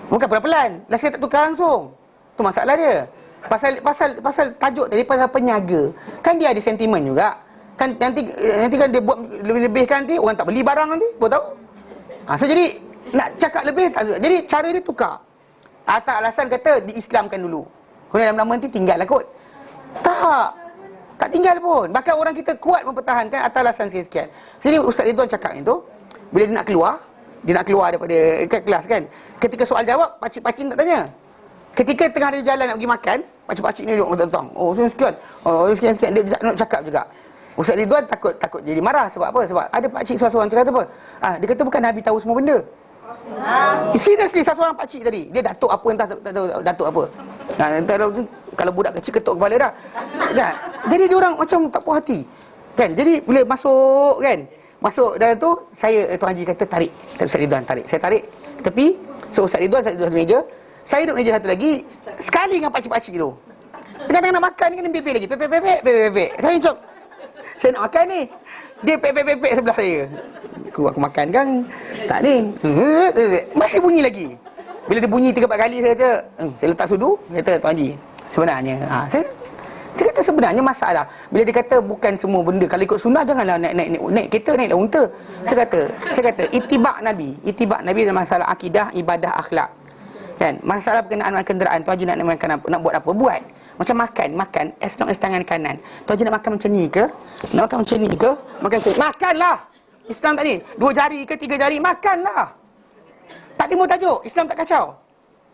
Bukan pelan-pelan. Lah saya tak tukar langsung. Tu masalah dia. Pasal tajuk tadi, pasal penyaga. Kan dia ada sentimen juga. Kan nanti kan dia buat lebih-lebihkan nanti, orang tak beli barang nanti. Kau tahu? So jadi nak cakap lebih tak. Jadi cara dia tukar. Atas alasan kata diislamkan dulu. Kemudian lama-lama nanti tinggal lah kot. Tak tinggal pun. Bahkan orang kita kuat mempertahankan atas alasan sekian-sekian. Jadi Ustaz Ridwan cakap itu, bila dia nak keluar daripada kelas kan, ketika soal jawab, pakcik-pakcik tak tanya. Ketika tengah ada jalan nak pergi makan, pakcik-pakcik ni duduk tentang, sekian-sekian dia nak cakap juga. Ustaz Ridwan takut jadi marah. Sebab apa? Sebab ada pakcik seorang-seorang cakap apa? Dia kata bukan Nabi tahu semua benda. Seriously, seorang pakcik tadi, dia datuk apa entah tak tahu datuk apa. Kalau budak kecil ketuk kepala dah. Kan? Jadi dia orang macam tak puas hati. Kan? Jadi bila masuk dalam tu, saya Tuan Haji kata tarik. Ustaz Ridwan tarik. Saya tarik tepi. So Ustaz Ridwan duduk satu meja. Saya duduk meja satu lagi. Sekali dengan pakcik-pakcik tu. Tengah-tengah nak makan ni kan bebek lagi. Pepek. Saya macam, saya nak makan ni. Dia pepek sebelah saya. Aku makan kan. Tak ni. Masih bunyi lagi. Bila dia bunyi 3-4 kali, saya kata, saya letak sudu. Saya kata, Tuan Haji, sebenarnya saya kata sebenarnya masalah bila dia kata bukan semua benda, kalau ikut sunnah janganlah naik kereta, naik unta. Saya kata itibak Nabi dalam masalah akidah, ibadah, akhlak. Kan? Masalah berkenaan dengan kenderaan, Tuan Haji nak makan apa, nak buat apa, buat. Macam makan as long as tangan kanan. Tuan Haji nak makan macam ni ke? Nak makan macam ni ke? Makanlah. Islam tak ni. 2 jari ke 3 jari, makanlah. Tak timbul tajuk, Islam tak kacau.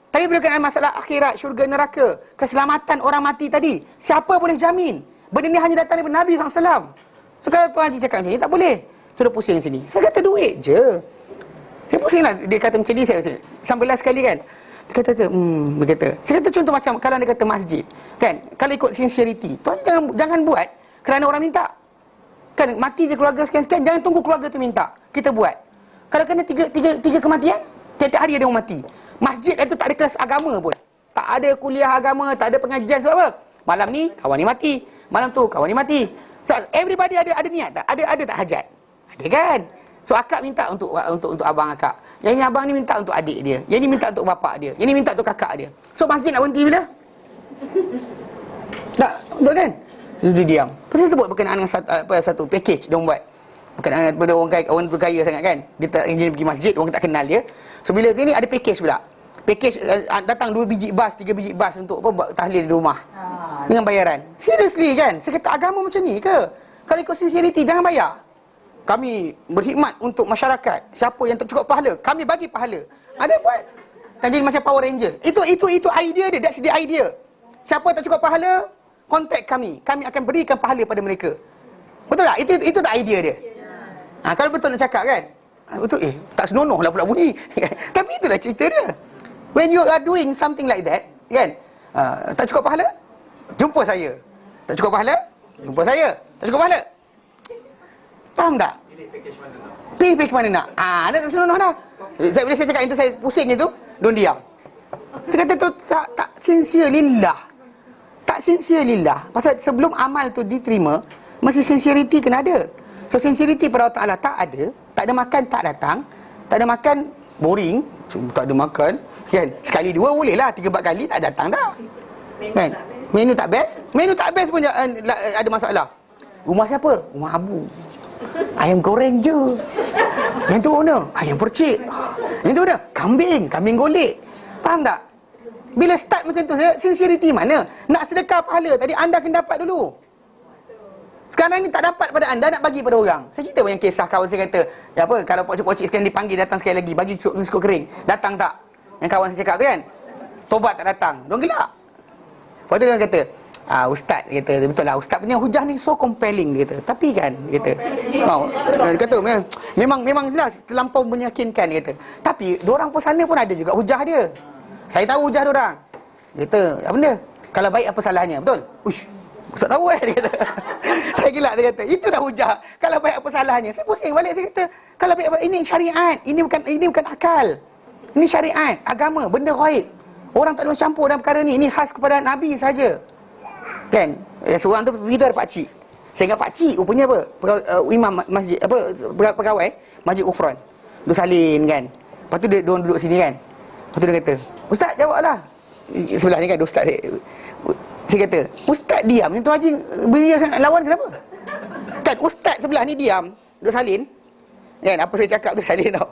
Tapi berkenaan masalah akhirat, syurga, neraka, keselamatan orang mati tadi, siapa boleh jamin? Benda ni hanya datang daripada Nabi SAW. So kalau Tuan Haji cakap macam ni, tak boleh. Sudah pusing sini. Saya kata duit je. Saya pusing lah. Dia kata macam ni, saya kata. Sampai last sekali kan. Dia kata, dia kata. Saya kata contoh macam, kalau dia kata masjid. Kan, kalau ikut sincerity, Tuan Haji jangan buat kerana orang minta. Kan, mati je keluarga sekian-sekian, jangan tunggu keluarga tu minta. Kita buat. Kalau kena tiga kematian, tiap-tiap hari ada orang mati. Masjid itu tak ada kelas agama pun. Tak ada kuliah agama, tak ada pengajian. Sebab apa? Malam ni kawan ni mati, malam tu kawan ni mati. So, everybody ada niat tak? Ada tak hajat? Ada kan? So akak minta untuk abang akak. Yang ni abang ni minta untuk adik dia. Yang ni minta untuk bapak dia. Yang ni minta untuk kakak dia. So masjid nak berhenti bila? Tak, betul kan? Dia diam. Pasal sebut berkenaan dengan satu package dia buat. Berkenaan pada orang tu kaya sangat kan. Dia tak ingin pergi masjid, orang tak kenal dia. So bila ni ada package pula. Package datang 2 biji bas, 3 biji bas untuk apa, buat tahlil di rumah. Dengan bayaran. Seriously kan? Saya kata agama macam ni ke? Kalau ikut sincerity jangan bayar. Kami berkhidmat untuk masyarakat. Siapa yang tak cukup pahala, kami bagi pahala. Ada buat. Kan jadi macam Power Rangers. Itu idea dia, that's the idea. Siapa tak cukup pahala, contact kami. Kami akan berikan pahala pada mereka. Betul tak? Itu tak idea dia. Kalau betul nak cakap kan, betul, tak senonoh lah pula bunyi. Tapi itulah cerita dia. When you are doing something like that, kan, tak cukup pahala, jumpa saya. Tak cukup pahala, jumpa saya. Tak cukup pahala. Faham tak? Pilih ke mana nak. Dah tak senonoh dah. Bila saya cakap itu, saya pusing itu, don't diam. Saya kata tu tak sincere lillah. Tak sincere lillah. Pasal sebelum amal tu diterima, masih sincerity kena ada. So sincerity pada Allah Ta'ala tak ada. Tak ada makan, tak datang. Tak ada makan, boring. Tak ada makan, kan? Sekali 2 boleh lah, 3-4 kali tak datang dah. Kan? Menu tak best. Menu tak best pun ada masalah. Rumah siapa? Rumah Abu. Ayam goreng je. Yang tu mana? Ayam percik. Yang tu mana? Kambing golek. Faham tak? Bila start macam tu, sincerity mana? Nak sedekah pahala tadi anda kena dapat dulu. Sekarang ni tak dapat pada anda, nak bagi pada orang. Saya cerita banyak kisah kawan saya kata, ya apa, kalau pocik-pocik sekalian dipanggil datang sekali lagi, bagi cukup kering, datang tak? Yang kawan saya cakap tu kan, tobat tak datang, diorang gelak. Lepas tu dia kata, ustaz, dia kata, betul lah, ustaz punya hujah ni so compelling, dia kata. Tapi kan, dia kata, dia kata, memang jelas, terlampau meyakinkan, dia kata. Tapi, diorang pun sana pun ada juga hujah dia. Saya tahu hujah diorang. Dia kata, apa benda? Kalau baik apa salahnya, betul? Uish, ustaz tahu dia kata. Saya gelak, dia kata, itu dah hujah. Kalau baik apa salahnya? Saya pusing balik, saya kata, kalau baik apa, ini syariat, ini bukan akal. Ini syariat, agama, benda ghaib. Orang tak boleh campur dalam perkara ni. Ini khas kepada Nabi saja. Kan? Seorang tu leader pakcik. Saya ingat pakcik rupanya apa? Imam masjid, apa, pegawai Masjid Ufran. Duduk salin kan. Lepas tu dia duduk sini kan. Lepas tu dia kata, ustaz jawablah. Sebelah ni kan ada ustaz saya kata, ustaz diam. Tuan Haji beria sangat lawan kenapa? Kan ustaz sebelah ni diam, duduk salin. Kan apa saya cakap tu salin tau.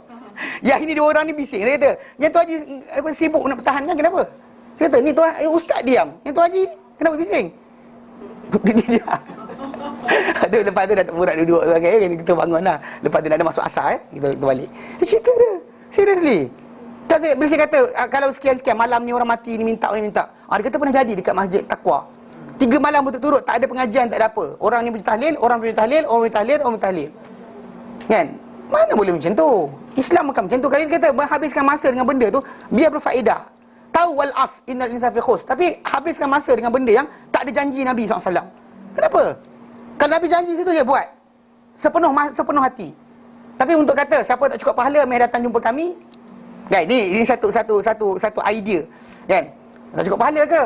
Yang ini dua orang ni bising. Saya kata, yang Tuan Haji sibuk nak pertahankan kenapa? Saya kata, ni tuan ustaz diam. Yang Tuan Haji kenapa bising? Dia aduh, lepas tu dah terburak duduk tu okay? Kita bangun lah. Lepas tu dah ada masuk asar kita balik. Dia cerita dia. Seriously. Tak, bila saya kata kalau sekian-sekian malam ni orang mati ni minta. Dia kata pernah jadi dekat Masjid Taqwa. 3 malam berturut-turut tak ada pengajian, tak ada apa. Orang ni punya tahlil, orang punya tahlil, orang punya tahlil, orang punya tahlil. Kan? Mana boleh macam tu? Islam bukan macam tu. Kalau dia kata menghabiskan masa dengan benda tu biar berfaedah. Tahu wal as innal insana fi khus. Tapi habiskan masa dengan benda yang tak ada janji Nabi SAW. Kenapa? Kalau Nabi janji situ je buat. Sepenuh hati. Tapi untuk kata siapa tak cukup pahala mai datang jumpa kami. Kan, ini satu idea. Kan? Tak cukup pahala ke?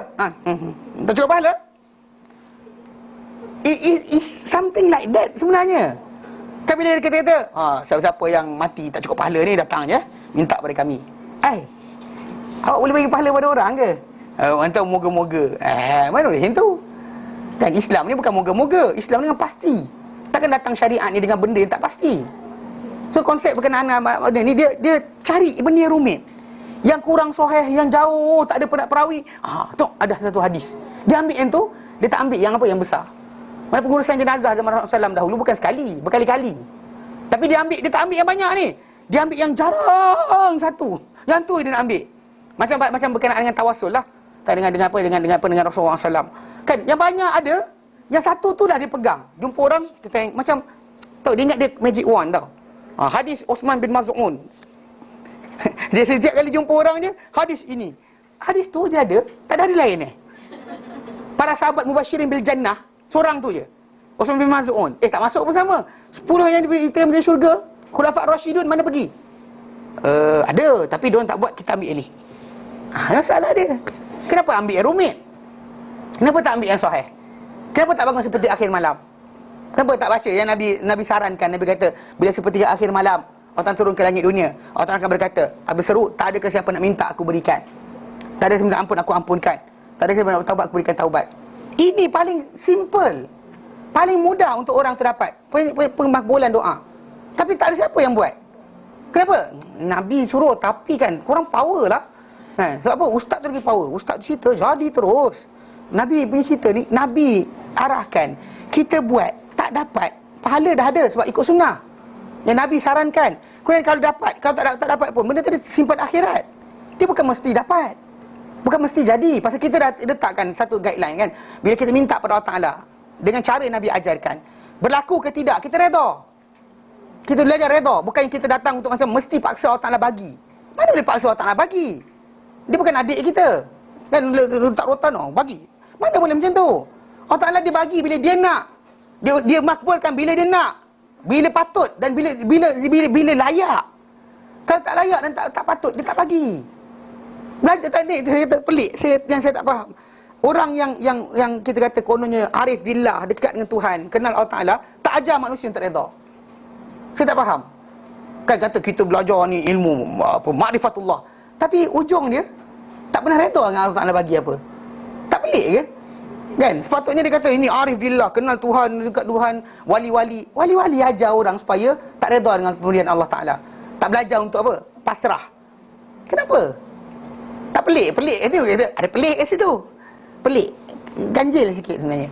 Tak cukup pahala? It is something like that sebenarnya. Kan bila dia kata siapa-siapa yang mati tak cukup pahala ni datang je minta pada kami. Awak boleh bagi pahala pada orang ke? Mantap moga-moga. Mana boleh macam tu? Kan Islam ni bukan moga-moga. Islam ni dengan pasti. Takkan datang syariat ni dengan benda yang tak pasti. So konsep berkenaan ni dia cari benda yang rumit, yang kurang sahih, yang jauh, tak ada perawi. Tengok ada satu hadis. Dia ambil yang tu, dia tak ambil yang apa yang besar. Mana pengurusan jenazah zaman Rasulullah SAW dahulu bukan sekali, berkali-kali. Tapi dia tak ambil yang banyak ni. Dia ambil yang jarang satu. Yang tu dia nak ambil. Macam berkenaan dengan tawasul lah. Tak dengan Rasulullah SAW. Kan yang banyak ada, yang satu tu lah dia pegang. Jumpa orang, dia tengok macam tahu dia ingat dia magic wand tau. Hadis Osman bin Maz'un. Dia setiap kali jumpa orang dia, hadis ini. Hadis tu dia ada, tak ada hari lain Para sahabat mubasyirin bil jannah, seorang tu je. Osman bin Maz'un. Tak masuk pun sama. 10 yang diberi syurga, Khulafa' Rasyidun mana pergi? Ada, tapi diorang tak buat, kita ambil ni. Masalah dia. Kenapa ambil yang rumit? Kenapa tak ambil yang sahih? Kenapa tak bangun seperti akhir malam? Kenapa tak baca yang Nabi sarankan? Nabi kata, bila seperti akhir malam, Allah turun ke langit dunia, Allah akan berkata, berseru, tak ada ke siapa nak minta aku berikan, tak ada siapa minta ampun aku ampunkan, tak ada siapa nak taubat aku berikan taubat. Ini paling simple, paling mudah untuk orang tu dapat pemakbulan doa. Tapi tak ada siapa yang buat. Kenapa? Nabi suruh, tapi kan kurang power lah. Sebab apa? Ustaz tu lagi power. Ustaz cerita jadi terus. Nabi punya cerita ni, Nabi arahkan, kita buat tak dapat, pahala dah ada sebab ikut sunnah yang Nabi sarankan. Kemudian kalau dapat, kalau tak dapat pun, benda tu dia simpan akhirat. Dia bukan mesti dapat, bukan mesti jadi. Pasal kita dah letakkan satu guideline kan. Bila kita minta pada Allah Ta'ala dengan cara Nabi ajarkan, berlaku ke tidak, kita redha. Kita belajar redha. Bukan kita datang untuk macam mesti paksa Allah Ta'ala bagi. Mana boleh paksa Allah Ta'ala bagi? Dia bukan adik kita kan, letak rotan bagi. Mana boleh macam tu? Allah Ta'ala dia bagi bila dia nak. Dia makbulkan bila dia nak, bila patut dan bila layak. Kalau tak layak dan tak patut, dia tak bagi. Belajar tadi saya kata pelik, yang saya tak faham. Orang yang kita kata kononnya arif billah, dekat dengan Tuhan, kenal Allah Ta'ala, tak ajar manusia untuk redha. Saya tak faham. Kan kata kita belajar ni ilmu ma'rifatullah, tapi ujung dia tak pernah redha dengan Allah Ta'ala bagi apa. Tak pelik ke? Kan? Sepatutnya dia kata ini arif billah, kenal Tuhan, dekat Tuhan, wali-wali. Wali-wali ajar orang supaya tak redha dengan pemberian Allah Ta'ala. Tak belajar untuk apa? Pasrah. Kenapa? Tak pelik itu. Ada pelik kat situ. Pelik. Ganjil sikit sebenarnya.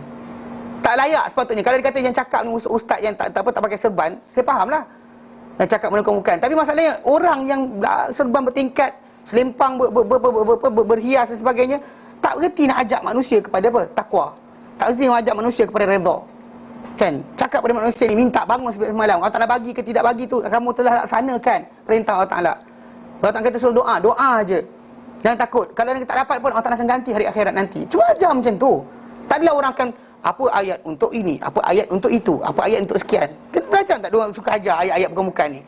Tak layak sepatutnya. Kalau dia kata yang cakap ni ustaz yang tak pakai serban, saya fahamlah. Yang cakap benda bukan. Tapi masalahnya orang yang serban bertingkat, selempang berhias dan sebagainya, tak reti nak ajak manusia kepada apa? Takwa. Tak reti nak ajak manusia kepada redha. Kan? Cakap pada manusia ni, minta bangun semalam. Allah Ta'ala bagi ke tidak bagi tu, kamu telah laksanakan perintah Allah Ta'ala. Allah Ta'ala kata suruh doa je. Jangan takut. Kalau kita tak dapat pun, Allah Ta'ala akan ganti hari akhirat nanti. Cuma ajar macam tu. Tak adalah orang akan apa ayat untuk ini, apa ayat untuk itu, apa ayat untuk sekian. Kita belajar tak orang suka ajar ayat-ayat bukan-bukan ni.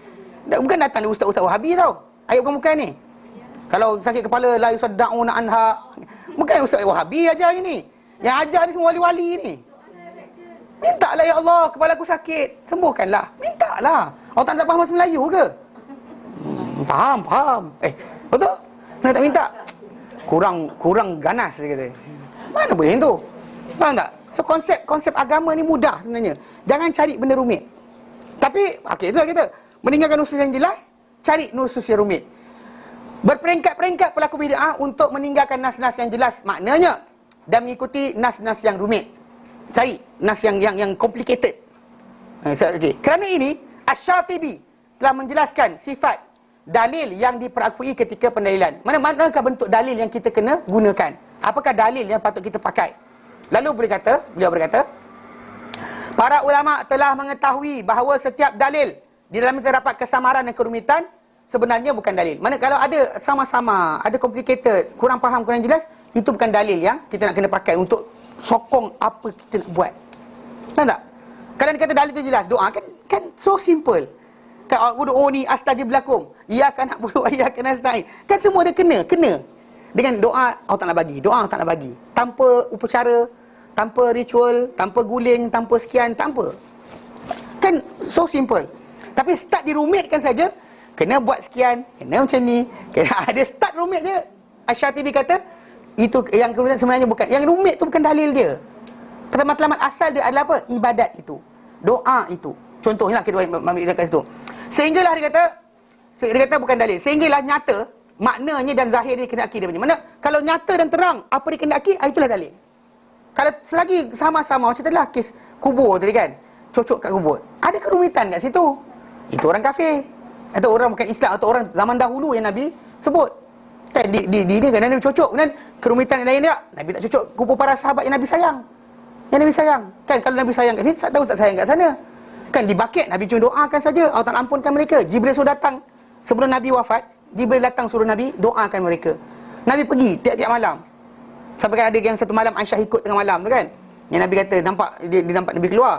Bukan datang dari ustaz-ustaz Wahabi tau. Ayat bukan-bukan ni. Kalau sakit kepala la yusadda'una anha. Bukan ustaz Wahabi ajar ini. Yang ajar ni semua wali-wali ni. Mintalah ya Allah, kepala aku sakit, sembuhkanlah. Mintalah. Orang tak faham bahasa Melayu ke? Faham. Betul? Nak tak minta? Kurang ganas dia kata. Mana boleh tu? Faham tak? So konsep agama ni mudah sebenarnya. Jangan cari benda rumit. Tapi itulah kita. Meninggalkan nusus yang jelas, cari nusus yang rumit. Berperingkat-peringkat pelaku bid'ah untuk meninggalkan nas-nas yang jelas maknanya dan mengikuti nas-nas yang rumit. Cari nas yang complicated. Okay. Kerana ini Asy-Syatibi telah menjelaskan sifat dalil yang diperakui ketika pendalilan. Manakah bentuk dalil yang kita kena gunakan? Apakah dalil yang patut kita pakai? Lalu beliau berkata, para ulama telah mengetahui bahawa setiap dalil di dalamnya terdapat kesamaran dan kerumitan sebenarnya bukan dalil. Mana kalau ada sama-sama, ada complicated, kurang faham, kurang jelas, itu bukan dalil yang kita nak kena pakai untuk sokong apa kita nak buat. Tahu tak? Kalau dia kata dalil tu jelas, doa kan so simple. Kan doa ni astajib lakum, iyyaka na'budu wa iyyaka nasta'in. Kan semua dia kena. Dengan doa Allah Ta'ala bagi, tanpa upacara, tanpa ritual, tanpa guling, tanpa sekian, tanpa. Kan so simple. Tapi start dirumitkan saja, kena buat sekian, kena macam ni, kena ada start rumit je. Asy-Syatibi kata itu yang kemudian sebenarnya bukan. Yang rumit tu bukan dalil dia. Matlamat asal dia adalah apa? Ibadat itu. Doa itu. Contohnya kita ambil dekat situ. Sehinggalah dia kata bukan dalil. Sehinggalah nyata maknanya dan zahir dia kendaki dia punya. Mana kalau nyata dan terang apa dia kendaki, itulah dalil. Kalau selagi sama-sama macam tadilah kes kubur tadi kan, cocok kat kubur, ada kerumitan kat situ, itu orang kafir atau orang bukan Islam atau orang zaman dahulu yang Nabi sebut. Kan di kan Nabi cocok, dan kerumitan yang lain dia Nabi tak cocok kubur para sahabat yang Nabi sayang. Kan kalau Nabi sayang kat sini, tak tahu tak sayang kat sana. Kan di baket Nabi cuma doakan saja, Allah Ta'ala ampunkan mereka. Jibril suruh datang sebelum Nabi wafat, Jibril datang suruh Nabi doakan mereka. Nabi pergi tiap-tiap malam. Sampai kan ada yang satu malam Aisyah ikut tengah malam tu kan. Yang Nabi kata dia nampak Nabi keluar.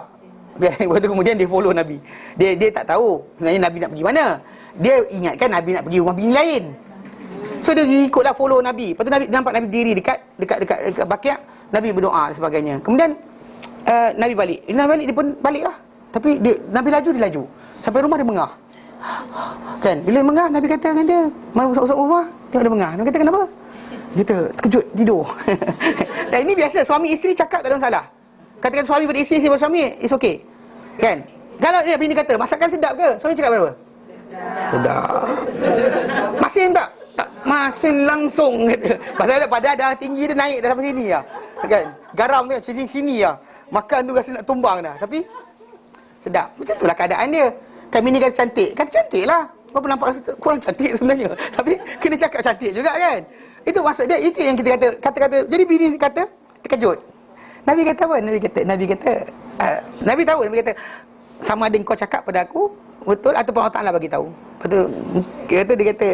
Lepas tu kemudian dia follow Nabi. Dia tak tahu sebenarnya Nabi nak pergi mana. Dia ingatkan Nabi nak pergi rumah bini lain. So dia ikutlah follow Nabi. Lepas tu Nabi nampak Nabi diri dekat bakiak, Nabi berdoa dan sebagainya. Kemudian Nabi balik. Dia pun baliklah. Tapi Nabi laju sampai rumah dia mengah. Kan bila mengah, Nabi kata dengan dia, masuk rumah tengok dia mengah. Nabi kata kenapa? Dia kata terkejut tidur. Dan ini biasa, suami isteri cakap tak ada masalah. Katakan suami pada isteri pada suami, it's okay. Kan? Kalau dia bini kata masakan sedap ke? Suami cakap apa? Sedap. Masin tak? Tak masin langsung kata. Padahal dah tinggi dia naik dah sampai sini lah. Kan? Garam tu sini lah. Makan tu rasa nak tumbang dah. Tapi sedap. Macam itulah keadaan dia. Kan bini kata cantik. Kata cantik lah. Apa nampak kurang cantik sebenarnya. Tapi kena cakap cantik juga kan. Itu maksud dia. Itu yang kita kata. Jadi bini kata terkejut. Nabi kata apa? Nabi tahu. Nabi kata sama ada kau cakap pada aku betul ataupun Allah Ta'ala bagi tahu. Lepas tu dia kata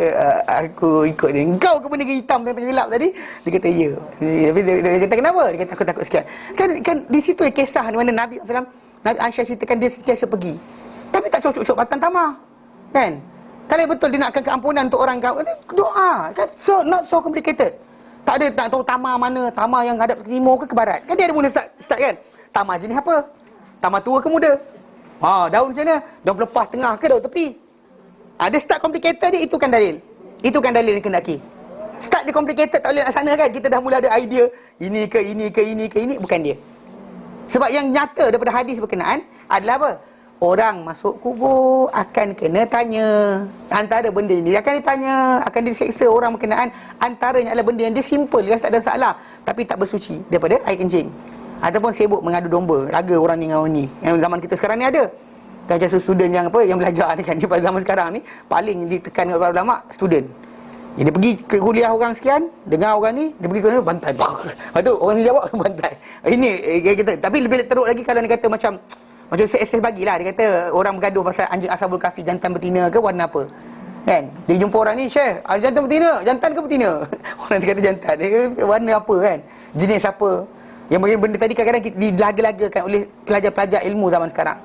aku ikut dia. Engkau ke benda hitam tengah gelap tadi? Dia kata ya. Tapi dia kata kenapa? Dia kata aku takut sekian. Kan di situ kisah di mana Nabi SAW, Nabi Aisyah ceritakan dia sentiasa pergi. Tapi tak cocok-cocok batang tamar. Kan? Kalau betul dia nakkan keampunan untuk orang kau, doa. Kan? So not so complicated. Tak tahu tamar mana, tamar yang hadap ke timur ke barat. Kan dia ada mula start kan? Tamar jenis apa? Tamar tua ke muda? Daun macam mana? Daun pelepah tengah ke daun tepi? Dia start complicated dia, itu kan dalil. Itu kan dalil yang kendaki. Start dia complicated tak boleh nak sana kan? Kita dah mula ada idea ini ke ini, bukan dia. Sebab yang nyata daripada hadis berkenaan adalah apa? orang masuk kubur akan kena tanya. Antara benda ni akan ditanya, akan diseksa orang berkenaan. Antaranya adalah benda yang dia simple, dia tak ada salah, tapi tak bersuci daripada air kencing. Ataupun sibuk mengadu domba, raga orang ni dengan orang ni. Yang zaman kita sekarang ni ada. Macam student yang apa, yang belajar ni kan, di pada zaman sekarang ni paling ditekan oleh para ulama, student. Dia pergi ke kuliah orang sekian, dengar orang ni, dia pergi ke kuliah, bantai. Aduh, orang ni jawab, bantai. Ini kita. Tapi lebih teruk lagi kalau dia kata macam SS bagilah. Dia kata orang bergaduh pasal anjing Ashabul Kahfi jantan betina ke warna apa. Kan? Dia jumpa orang ni, Syekh, jantan betina, jantan ke betina? Orang dia kata jantan. Dia kata warna apa kan? Jenis apa? Yang benda tadi kadang-kadang dilaga-lagakan oleh pelajar-pelajar ilmu zaman sekarang.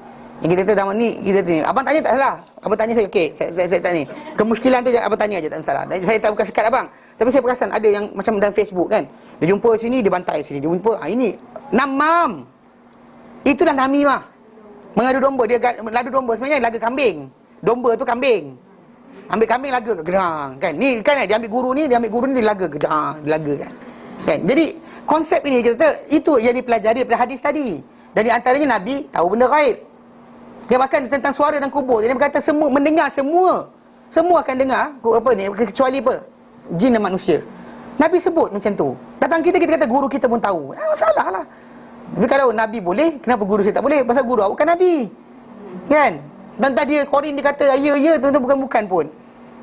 Yang kita kata zaman ni, kita tanya, abang tanya tak salah. Abang tanya saya, okey, saya tanya. Kemuskilan tu abang tanya je, tak salah. Saya tak bukan sekat abang. Tapi saya perasan ada yang macam dalam Facebook kan. Dia jumpa sini, dia bantai sini. Dia jumpa, ini namam. Itulah namimah. Mengadu domba, dia ladu domba sebenarnya laga kambing. Domba tu kambing. Ambil kambing laga gedang kan. Ni kan dia ambil guru ni, dia laga gedang, laga kan. Kan. Jadi konsep ini kita kata itu yang dipelajari daripada hadis tadi. Dan di antaranya Nabi tahu benda gaib. Dia bahkan tentang suara dan kubur. Dia berkata semua mendengar semua akan dengar apa ni kecuali apa? Jin dan manusia. Nabi sebut macam tu. Datang kita kata guru kita pun tahu. Masalah lah. Tapi kalau Nabi boleh, kenapa guru saya tak boleh? Pasal guru awak bukan Nabi. Kan? Dan tadi Qorin dia kata ya tu bukan pun.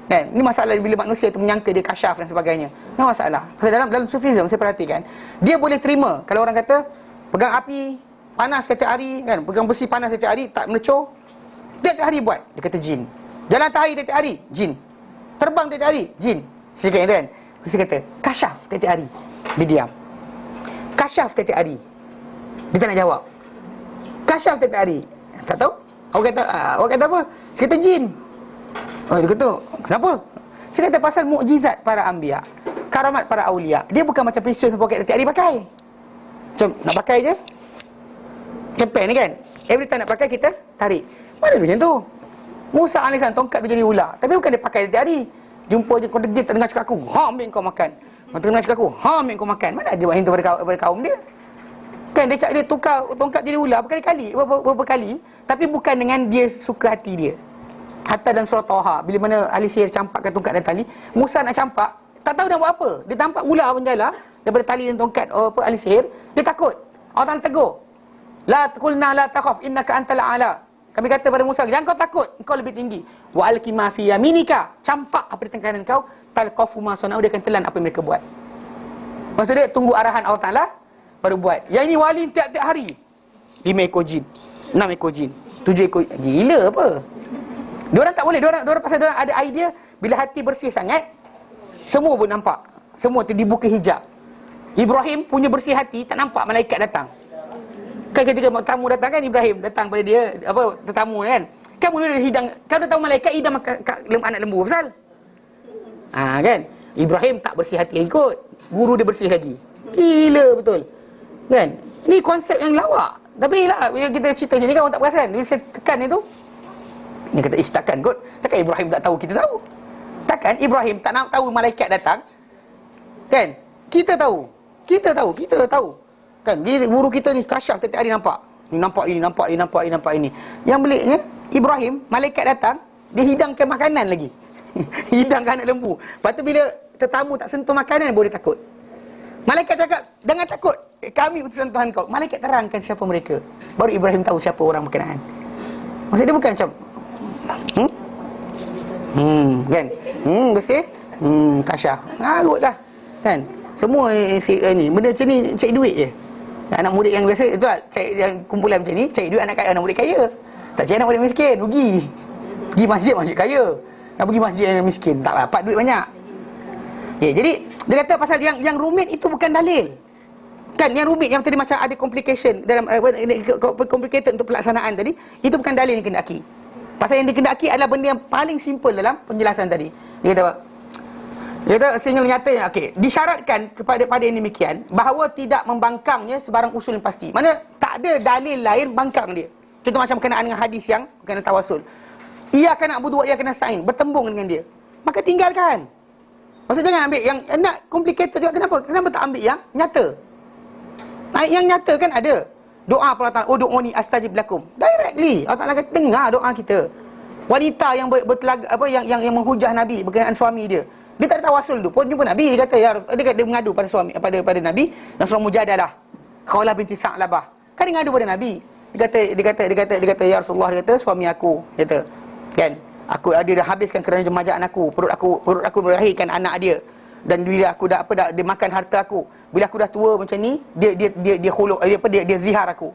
Kan? Ini masalah bila manusia tu menyangka dia kasyaf dan sebagainya. Ini masalah. Pasal dalam sufism saya perhatikan, dia boleh terima kalau orang kata pegang api panas setiap hari kan, pegang besi panas setiap hari tak melecur. Setiap hari buat, dia kata jin. Jalan atas air setiap hari, jin. Terbang setiap hari, jin. Saya kata kan. Dia kata kasyaf setiap hari. Dia diam. Kasyaf setiap hari. Dia tak nak jawab. Kasyaf setiap hari. Tak tahu? Awak kata apa? Saya kata jin. Oh, dia kata, kenapa? Saya kata pasal mukjizat para anbiya, karamat para awliya. Dia bukan macam precious poket setiap hari pakai. Macam nak pakai je. Macam pen ni kan. Every time nak pakai kita tarik. Mana macam tu? Musa AS tongkat dia jadi ular. Tapi bukan dia pakai setiap hari. Jumpa je kau dia tak dengar cakap aku. Ha, ambil kau makan. Kau dengar cakap aku. Ha, ambil kau makan. Mana dia buat itu pada kaum dia? Kan dia tukar tongkat jadi ular berkali-kali, beberapa kali, tapi bukan dengan dia suka hati dia. Hatta dalam surah Taha, bila mana ahli sihir campakkan tongkat dan tali, Musa nak campak, tak tahu nak buat apa. Dia tampak ular menjala daripada tali dan tongkat ahli sihir, dia takut. Allah Taala tegur. La taqulna la takhaf innaka antal a'la. Kami kata pada Musa, jangan kau takut, engkau lebih tinggi. Wa alqi ma fi yaminika, campak apa di tengah kanan kau, talqafu ma sanau, dia akan telan apa yang mereka buat. Maksud dia tunggu arahan Allah Taala baru buat. Yang ini wali tiap-tiap hari 5 ekor jin, 6 ekor jin, 7 ekor. Gila apa? Diorang tak boleh. Diorang pasal diorang ada idea bila hati bersih sangat, semua pun nampak. Semua dibuka hijab. Ibrahim punya bersih hati, tak nampak malaikat datang. Kan ketika tamu datang kan, Ibrahim datang pada dia, apa, tetamu kan. Kan mula dia hidang, kau dah tahu malaikat hidang anak lembu pasal. Kan? Ibrahim tak bersih hati lagi kot. Guru dia bersih lagi. Gila betul. Kan? Ni konsep yang lawak. Tapi lah, bila kita cerita je ni kan orang tak perasan. Bila saya tekan itu, dia kata, takkan kot. Takkan Ibrahim tak tahu, kita tahu. Takkan Ibrahim tak nak tahu malaikat datang. Kan? Kita tahu. Kan? Dia, guru kita ni kasyaf setiap hari nampak. Nampak ini. Yang beliknya, Ibrahim, malaikat datang, dia hidangkan makanan lagi. Hidangkan anak lembu. Lepas tu bila tetamu tak sentuh makanan, boleh takut. Malaikat cakap, jangan takut, kami utusan Tuhan kau. Malaikat terangkan siapa mereka. Baru Ibrahim tahu siapa orang berkenaan. Maksud dia bukan macam kan? Bersih? Kasyaf. Ngarut dah. Kan? Semua ni, benda macam ni cari duit je. Anak murid yang biasa, itulah yang kumpulan macam ni, cari duit anak murid kaya. Tak cari anak murid miskin, rugi. Pergi masjid kaya. Nak pergi masjid yang miskin, tak dapat duit banyak. Jadi dia kata pasal yang rumit itu bukan dalil. Kan yang rumit yang tadi macam ada complication dalam complicated untuk pelaksanaan tadi, itu bukan dalil yang kendaki. Pasal yang dikendaki adalah benda yang paling simple dalam penjelasan tadi. Dia kata apa? Dia kata sinyal nyatanya disyaratkan kepada yang demikian bahawa tidak membangkangnya sebarang usul yang pasti. Mana tak ada dalil lain bangkang dia. Contoh macam berkenaan dengan hadis yang berkenaan tawasul. Ia akan nak budu, ia akan nasta'in, bertembung dengan dia. Maka tinggalkan. Maksud jangan ambil yang nak complicated juga. Kenapa tak ambil yang nyata? Yang nyata kan ada. Doa pada Allah Ta'ala, ud'uni astajib lakum. Directly Allah Ta'ala kata, dengar doa kita. Wanita yang bertelaga, yang menghujah Nabi berkenaan suami dia, dia tak ada tawasul tu pun jumpa Nabi. Dia kata dia mengadu pada suami, pada Nabi dan surah Mujadalah. Khawlah binti Sa'labah. Kan dia ngadu pada Nabi. Dia kata ya Rasulullah, dia kata suami aku, kata kan, dia dah habiskan kerana jemajaan aku, perut aku melahirkan anak dia, dan bila aku dah dia makan harta aku. Bila aku dah tua macam ni, dia khuluk, dia zihar aku.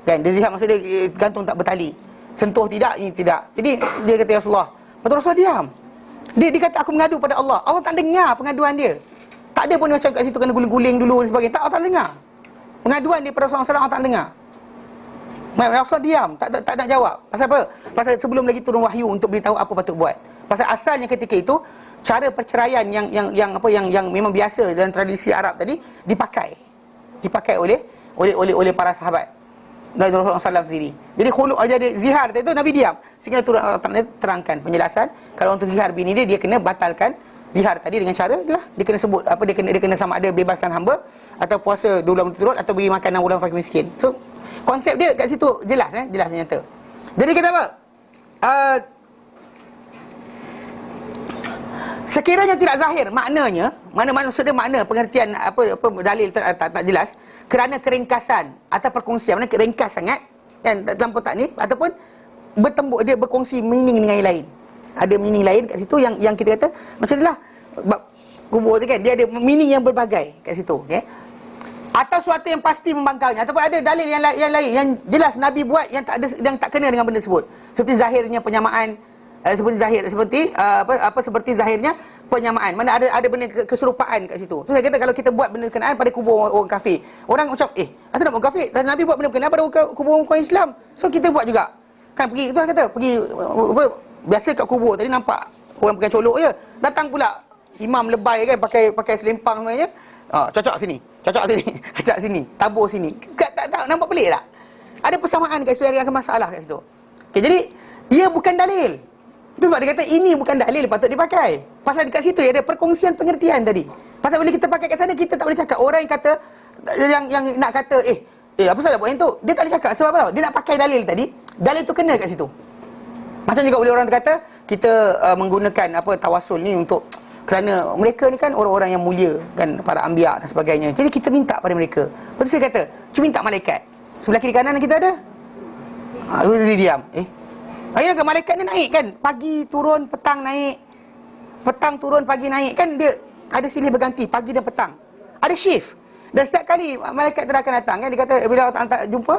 Kan, dia zihar maksud dia gantung tak bertali. Sentuh tidak, ini tidak. Jadi dia kata ya Rasulullah. Betul Rasulullah diam. Dia kata aku mengadu pada Allah. Allah tak dengar pengaduan dia. Tak ada pun dia macam kat situ kena guling-guling dulu dan sebagainya. Tak, Allah tak dengar. Pengaduan dia pada Rasulullah SAW Allah tak dengar. Rasulullah diam, tak nak jawab. Pasal apa? Pasal sebelum lagi turun wahyu untuk beritahu apa patut buat. Pasal asalnya ketika itu cara perceraian yang memang biasa dalam tradisi Arab tadi dipakai oleh para sahabat dan Rasulullah SAW sendiri. Jadi khuluk aja dia zihar itu Nabi diam. Sehingga turun terangkan penjelasan kalau untuk zihar bini dia kena batalkan zihar tadi dengan cara dia kena sebut dia kena sama ada bebaskan hamba atau puasa 2 bulan berturut atau beri makan 6 bulan fakir miskin. So konsep dia kat situ jelas nyata. Jadi kata apa? Sekiranya tidak zahir maknanya, maksudnya makna pengertian apa dalil tak jelas kerana keringkasan atau perkongsian, mana ringkas sangat kan dalam kotak ni, ataupun bertembuk dia berkongsi meaning dengan yang lain. Ada meaning lain kat situ yang kita kata macam itulah kubur tu kan, dia ada meaning yang berbagai kat situ, okey. Atau suatu yang pasti membangkalnya, ataupun ada dalil yang lain yang jelas Nabi buat yang tak kena dengan benda tersebut. Seperti zahirnya penyamaan, seperti zahirnya penyamaan. Mana ada benda keserupaan kat situ. So saya kata kalau kita buat benda berkenaan pada kubur orang kafir, orang macam asal nak buat kafir, dan Nabi buat benda berkenaan pada kubur orang Islam. So kita buat juga. Kan pergi, itu saya kata pergi biasa kat kubur tadi nampak orang pegang colok je. Datang pula imam lebay kan pakai selempang sebenarnya. Cocok sini, cocok sini, tabur sini. Tak nampak pelik tak? Ada persamaan kat situ, ada masalah kat situ. Okay, jadi ia bukan dalil. Itu sebab dia kata ini bukan dalil patut dipakai. Pasal dekat situ ada perkongsian pengertian tadi. Pasal bila kita pakai kat sana, kita tak boleh cakap orang yang kata yang nak kata apa salah buat yang tu, dia tak boleh cakap. Sebab apa? Dia nak pakai dalil tadi. Dalil tu kena kat situ. Macam juga boleh orang kata kita menggunakan tawasul ni untuk kerana mereka ni kan orang-orang yang mulia kan, para anbiya dan sebagainya. Jadi kita minta pada mereka. Lepas tu saya kata, cuba minta malaikat. Sebelah kiri kanan kita ada. Dia diam. Akhirnya kan malaikat ni naik kan, pagi turun, petang naik. Petang turun, pagi naik. Kan dia ada silih berganti, pagi dan petang. Ada shift. Dan setiap kali malaikat tu akan datang kan, dia kata bila Allah Ta'ala jumpa,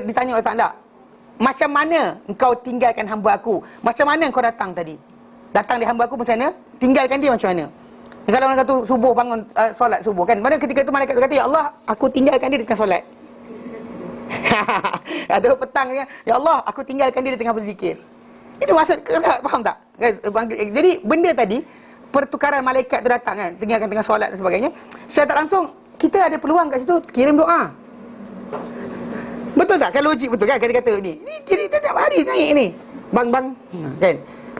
ditanya Allah Ta'ala, macam mana engkau tinggalkan hamba aku? Macam mana engkau datang tadi? Datang di hamba aku macam mana? Tinggalkan dia macam mana? Kalau orang kata subuh bangun solat subuh kan, mana ketika itu malaikat kata, ya Allah, aku tinggalkan dia di tengah solat. Atau petang ya Allah, aku tinggalkan dia di tengah berzikir. Itu maksud, faham tak? Jadi benda tadi, pertukaran malaikat tu datang kan, tinggalkan tengah solat dan sebagainya, secara tak langsung kita ada peluang kat situ kirim doa. Betul tak? Kan logik betul kan? Dia kata ni kiri tiap hari naik ni. Bang kan.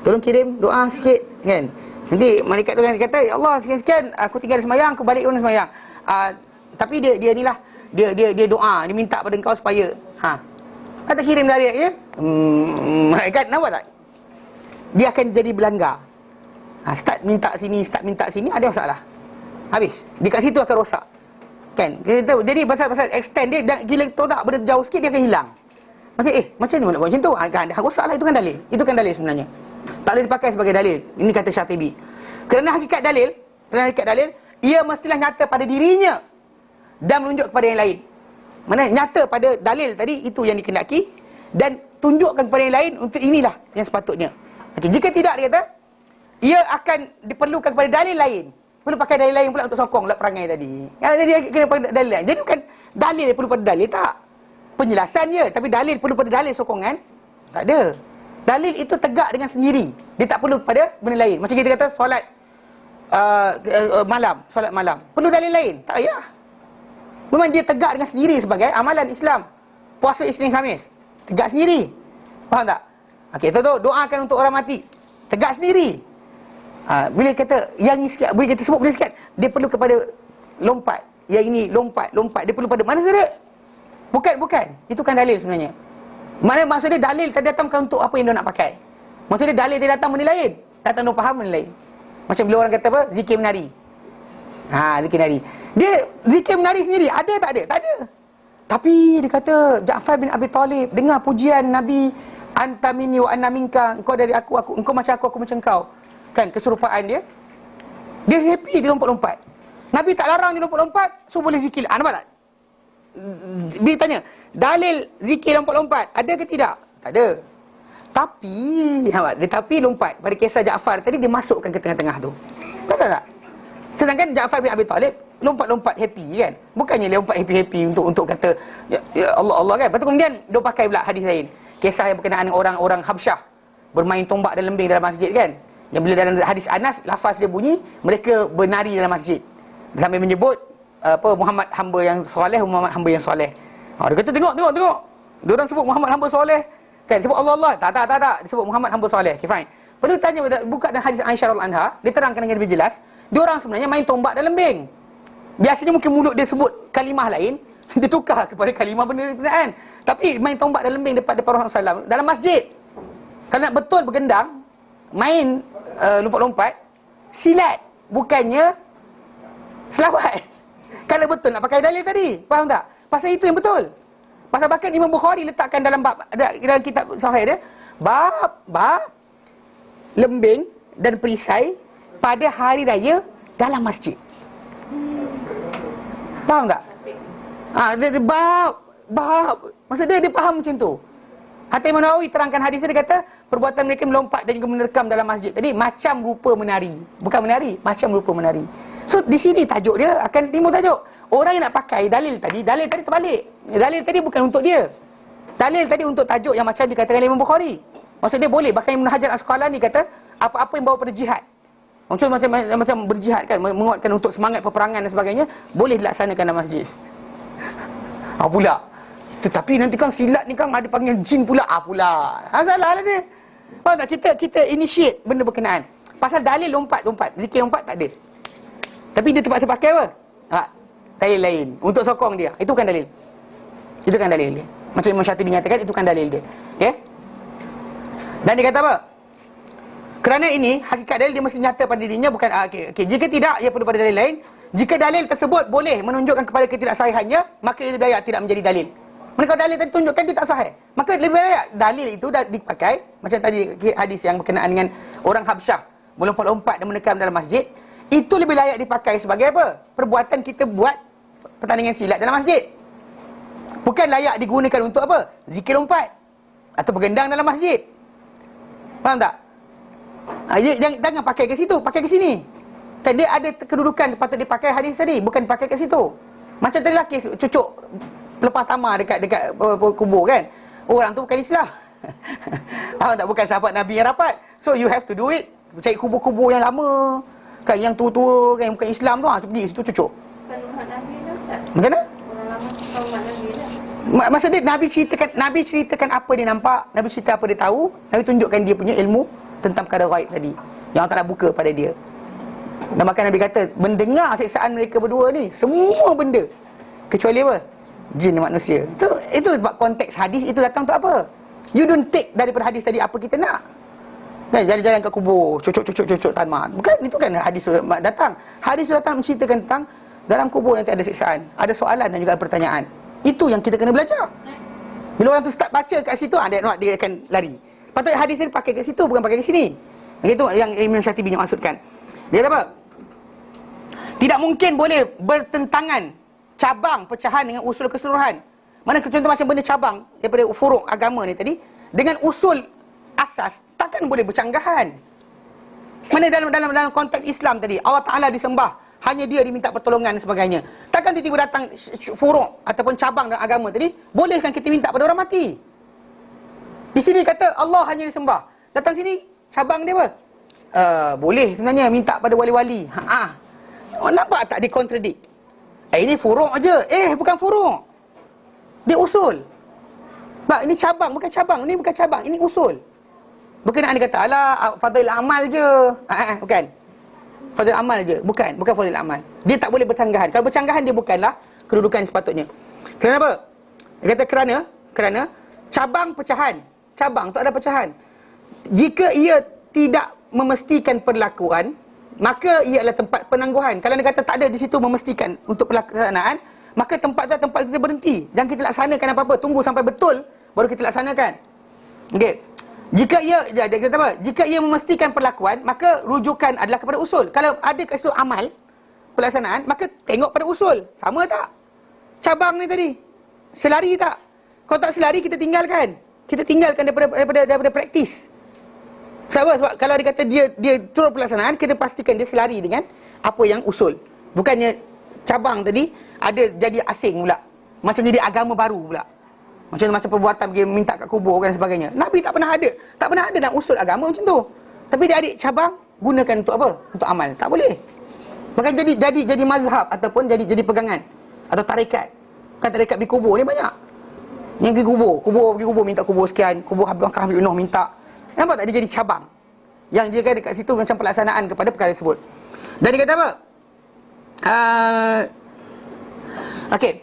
Tolong kirim doa sikit kan. Nanti malaikat tu kan kata, ya Allah, sekian-sekian aku tinggal sembahyang, aku balik pun sembahyang. Tapi dia inilah dia doa, dia minta pada engkau supaya kata kirim dari ya. Malaikat nampak tak? Dia akan jadi belanggar. Start minta sini ada masalah. Habis. Dekat situ akan rosak. Kan? Jadi pasal extend dia gila tolak benda jauh sikit dia akan hilang. Macam ni nak buat macam tu. Kan dah rosaklah, itu kan dalil. Itu kan dalil sebenarnya. Tak boleh dipakai sebagai dalil. Ini kata Syatibi. Kerana hakikat dalil, ia mestilah nyata pada dirinya dan menunjuk kepada yang lain. Mana nyata pada dalil tadi itu yang dikehendaki dan tunjukkan kepada yang lain untuk inilah yang sepatutnya. Jika tidak, dia kata ia akan diperlukan kepada dalil lain. Perlu pakai dalil lain pula untuk sokong perangai tadi. Dia kena pakai dalil lain. Jadi bukan dalil perlu pada dalil, tak. Penjelasan je, tapi dalil perlu pada dalil sokongan? Tak ada. Dalil itu tegak dengan sendiri. Dia tak perlu kepada benda lain. Macam kita kata solat solat malam. Perlu dalil lain? Tak payah. Memang dia tegak dengan sendiri sebagai amalan Islam. Puasa Isnin Khamis, tegak sendiri. Faham tak? Okey, tu doakan untuk orang mati. Tegak sendiri. Bila kata yang ni sikit, bila kita sebut benda sikit, dia perlu kepada lompat. Yang ini lompat. Dia perlu pada mana saja? Bukan. Itu kan dalil sebenarnya. Maksud dia dalil tadi datang bukan untuk apa yang dia nak pakai. Maksud dia dalil tadi datang benda lain. Datang dia faham benda lain. Macam bila orang kata apa? Zikir menari. Zikir menari. Dia zikir menari sendiri. Ada tak ada? Tak ada. Tapi dia kata Ja'far bin Abi Talib dengar pujian Nabi, anta minni wa anna minka, engkau dari aku, engkau macam aku macam kau. Kan keserupaan dia. Dia happy, dia lompat-lompat. Nabi tak larang dia lompat-lompat, so boleh zikir. Nampak tak? Bila tanya, dalil zikir lompat-lompat ada ke tidak? Tak ada. Tapi lompat. Pada kisah Ja'far tadi dia masukkan ke tengah-tengah tu. Betul tak? Sedangkan Ja'far bin Abi Talib lompat-lompat happy kan. Bukannya dia lompat happy-happy untuk kata ya Allah kan. Lepas tu kemudian dia pakai pula hadis lain. Kisah yang berkenaan dengan orang-orang Habsyah bermain tombak dan lembing dalam masjid kan. Yang bila dalam hadis Anas lafaz dia bunyi mereka bernari dalam masjid sambil menyebut Muhammad hamba yang soleh, Muhammad hamba yang soleh. Dia kata tengok. Dia orang sebut Muhammad hamba soleh kan, sebut Allah. Tak. Dia sebut Muhammad hamba soleh. Okay, fine. Perlu tanya, buka dalam hadis Aisyah radhiyallahu anha, dia terangkan dengan lebih jelas, dia orang sebenarnya main tombak dan lembing. Biasanya mungkin mulut dia sebut kalimah lain, dia tukar kepada kalimah benda-bendaan. Tapi main tombak dan lembing depan Rasulullah SAW dalam masjid. Kalau nak betul bergendang, main lompat-lompat, silat, bukannya selawat. Kalau betul nak pakai dalil tadi, faham tak? Pasal itu yang betul. Pasal bahkan Imam Bukhari letakkan dalam dalam kitab sahih dia, bab lembing dan perisai pada hari raya dalam masjid. Faham tak? Bab. Maksud dia faham macam tu. Hatta Imam Nawawi terangkan hadis dia kata perbuatan mereka melompat dan juga menerkam dalam masjid tadi macam rupa menari. Bukan menari, macam rupa menari. So di sini tajuk dia akan timbul tajuk. Orang yang nak pakai dalil tadi terbalik. Dalil tadi bukan untuk dia. Dalil tadi untuk tajuk yang macam dikatakan Imam Bukhari. Maksud dia boleh. Bahkan Ibn Hajar Asqalani kata apa-apa yang bawa pada jihad. Macam berjihad kan, menguatkan untuk semangat peperangan dan sebagainya, boleh dilaksanakan dalam masjid. Pula. Tetapi nanti kan silat ni kan ada panggil jin pula. Salah lah dia. Faham tak? Kita initiate benda berkenaan. Pasal dalil lompat, zikir lompat tak ada. Tapi dia terpaksa pakai apa? Dalil lain untuk sokong dia. Itu kan dalil. Dia. Macam Imam Syatibi nyatakan, itu kan dalil dia. Okay? Dan dia kata apa? Kerana ini hakikat dalil dia mesti nyata pada dirinya, bukan okay. Jika tidak, ia perlu pada dalil lain. Jika dalil tersebut boleh menunjukkan kepada ketidaksahihannya, maka ia lebih layak tidak menjadi dalil. Mana kalau dalil tadi tunjukkan dia tak sahih, maka lebih layak dalil itu dah dipakai. Macam tadi hadis yang berkenaan dengan orang Habsyah melompat-lompat dan menekam dalam masjid, itu lebih layak dipakai sebagai apa? Perbuatan kita buat pertandingan silat dalam masjid. Bukan layak digunakan untuk apa? Zikir lompat atau bergendang dalam masjid. Faham tak? Jangan pakai ke situ, pakai ke sini. Kan dia ada kedudukan patut dipakai hadis tadi, bukan dipakai ke situ. Macam tadi lelaki cucuk lepas tamar dekat kubur kan. Orang tu bukan Islam. Faham tak? Bukan sahabat Nabi yang rapat. So you have to do it. Cari kubur-kubur yang lama kan, yang tua-tua kan, yang bukan Islam tu, pergi situ cucuk. Bukan umat Nabi dah Ustaz. Macam mana? Orang lama bukan umat Nabi dah. Maksud dia Nabi ceritakan apa dia nampak, Nabi cerita apa dia tahu, Nabi tunjukkan dia punya ilmu tentang perkara ghaib tadi yang Allah Ta'ala buka pada dia. Dan bahkan Nabi kata mendengar siksaan mereka berdua ni, semua benda kecuali apa? Jin dan manusia. Itu sebab konteks hadis itu datang untuk apa? You don't take daripada hadis tadi apa kita nak. Kan jalan-jalan ke kubur, cucuk tamat. Bukan, itu kan hadis datang. Hadis datang menceritakan tentang dalam kubur nanti ada siksaan, ada soalan dan juga ada pertanyaan. Itu yang kita kena belajar. Bila orang tu start baca kat situ, dia akan lari. Patutnya hadis ni pakai kat situ, bukan pakai kat sini. Itu yang Imam Syatibi maksudkan. Dia kata apa? Tidak mungkin boleh bertentangan cabang pecahan dengan usul keseluruhan. Mana contoh macam benda cabang daripada furuk agama ni tadi dengan usul asas takkan boleh bercanggahan. Mana dalam konteks Islam tadi Allah Ta'ala disembah, hanya dia diminta pertolongan dan sebagainya. Takkan tiba-tiba datang furuk ataupun cabang dalam agama tadi, bolehkan kita minta pada orang mati? Di sini kata Allah hanya disembah. Datang sini cabang dia apa? Boleh sebenarnya minta pada wali-wali. Nampak tak dia kontradik? Ini furuk aja. Bukan furuk. Dia usul. Ini cabang, bukan cabang. Ini bukan cabang, ini usul. Berkenaan dia kata, alah, fadil amal je. Bukan. Fadil amal je. Bukan fadil amal. Dia tak boleh bercanggahan. Kalau bercanggahan, dia bukanlah kedudukan sepatutnya. Kenapa? Dia kata kerana cabang pecahan. Cabang tu ada pecahan. Jika ia tidak memestikan perlakuan, maka ia adalah tempat penangguhan. Kalau dia kata tak ada di situ memastikan untuk pelaksanaan, maka tempat kita berhenti. Jangan kita laksanakan apa-apa. Tunggu sampai betul baru kita laksanakan. Okey. Jika dia kata apa? Jika ia memastikan perlakuan, maka rujukan adalah kepada usul. Kalau ada kat situ amal pelaksanaan, maka tengok pada usul. Sama tak? Cabang ni tadi. Selari tak? Kalau tak selari, kita tinggalkan. Kita tinggalkan daripada praktis. Sebab kalau dia kata dia turut pelaksanaan, kita pastikan dia selari dengan apa yang usul. Bukannya cabang tadi ada jadi asing pula. Macam jadi agama baru pula. Macam perbuatan pergi minta kat kubur dan sebagainya. Nabi tak pernah ada. Tak pernah ada dalam usul agama macam tu. Tapi dia adik cabang gunakan untuk apa? Untuk amal. Tak boleh. Maka jadi mazhab ataupun jadi pegangan atau tarekat. Kan tarekat pergi kubur ni banyak. Yang pergi kubur minta kubur sekian, kubur Habib Habib Nuh minta. Nampak tak dia jadi cabang? Yang dia kan dekat situ macam pelaksanaan kepada perkara tersebut. Dan dia kata apa? Okey.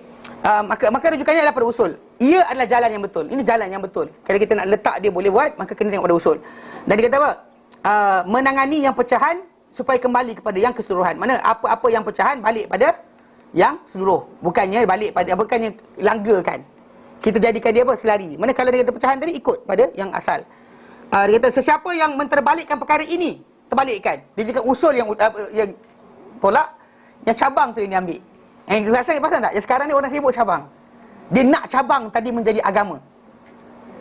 Maka rujukannya adalah pada usul. Ia adalah jalan yang betul. Ini jalan yang betul. Kalau kita nak letak dia boleh buat, maka kena tengok pada usul. Dan dia kata apa? Menangani yang pecahan supaya kembali kepada yang keseluruhan. Mana apa-apa yang pecahan balik pada yang seluruh. Bukannya langgarkan. Kita jadikan dia apa? Selari. Mana kalau dia kata pecahan tadi, ikut pada yang asal. Dia kata sesiapa yang menterbalikkan perkara ini, terbalikkan. Dia jadikan usul yang tolak, yang cabang tu yang diambil. Yang pasal tak? Yang sekarang ni orang sibuk cabang. Dia nak cabang tadi menjadi agama.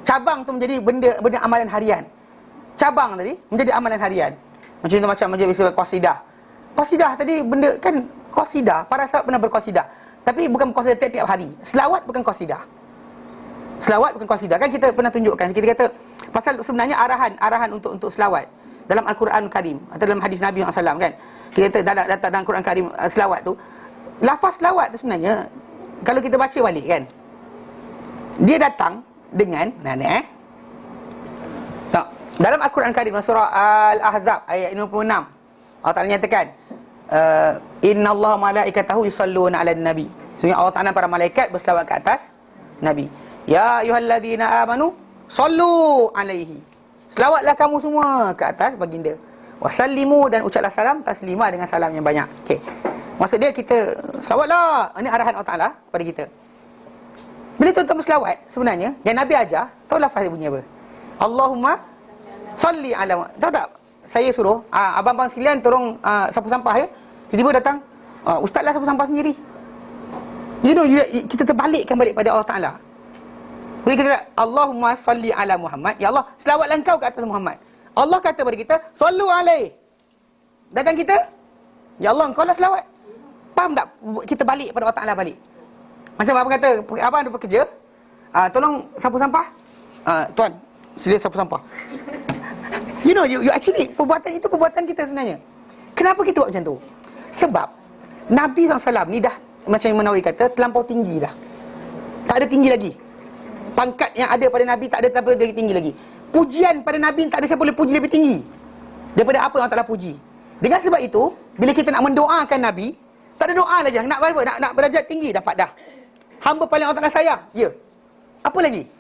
Cabang tu menjadi benda amalan harian. Cabang tadi menjadi amalan harian. Macam majlis qasidah. Qasidah tadi benda kan qasidah, para sahabat pernah berqasidah. Tapi bukan qasidah tiap-tiap hari. Selawat bukan qasidah. Selawat bukan qasidah. Kan kita pernah tunjukkan, kita kata pasal sebenarnya arahan untuk selawat dalam Al-Quran Karim atau dalam hadis Nabi SAW kan. Kita kata dalam Al-Quran Karim selawat tu, lafaz selawat tu sebenarnya kalau kita baca balik kan, dia datang dengan tak, dalam Al-Quran Karim surah Al-Ahzab ayat 56, Allah Ta'ala nyatakan innallaha malaikatahu yusalluna 'alan nabi. Sesungguhnya Allah Ta'ala para malaikat berselawat ke atas Nabi. Ya ayyuhalladzina amanu sallu alaihi. Selawatlah kamu semua ke atas baginda. Wasallimu, dan ucaplah salam taslima dengan salam yang banyak. Okey. Maksud dia kita selawatlah. Ini arahan Allah Ta'ala kepada kita. Bila tuan-tuan berselawat, sebenarnya yang Nabi ajar, tahu lafaz bunyi apa? Allahumma salli ala. Tahu tak? Saya suruh abang-abang sekalian tolong sapu sampah ya. Tiba-tiba datang ustazlah sapu sampah sendiri. Kita terbalikkan balik pada Allah Ta'ala. Bila kita kata Allahumma salli ala Muhammad, ya Allah selawatlah engkau ke atas Muhammad. Allah kata kepada kita sallu alaihi. Datang kita, ya Allah engkau lah selawat. Faham tak? Kita balik pada Allah Ta'ala balik. Macam abang kata, abang ada pekerja, tolong sapu sampah. Tuan, sedia sapu sampah. You actually perbuatan itu perbuatan kita sebenarnya. Kenapa kita buat macam tu? Sebab Nabi SAW ni dah, macam yang Menawi kata, terlampau tinggi dah. Tak ada tinggi lagi. Pangkat yang ada pada Nabi tak ada lebih tinggi lagi. Pujian pada Nabi tak ada siapa boleh puji lebih tinggi daripada apa yang Allah Ta'ala puji. Dengan sebab itu, bila kita nak mendoakan Nabi, tak ada doa lagi. Nak apa? Nak derajat tinggi dapat dah. Hamba paling Allah Ta'ala sayang. Ya. Apa lagi?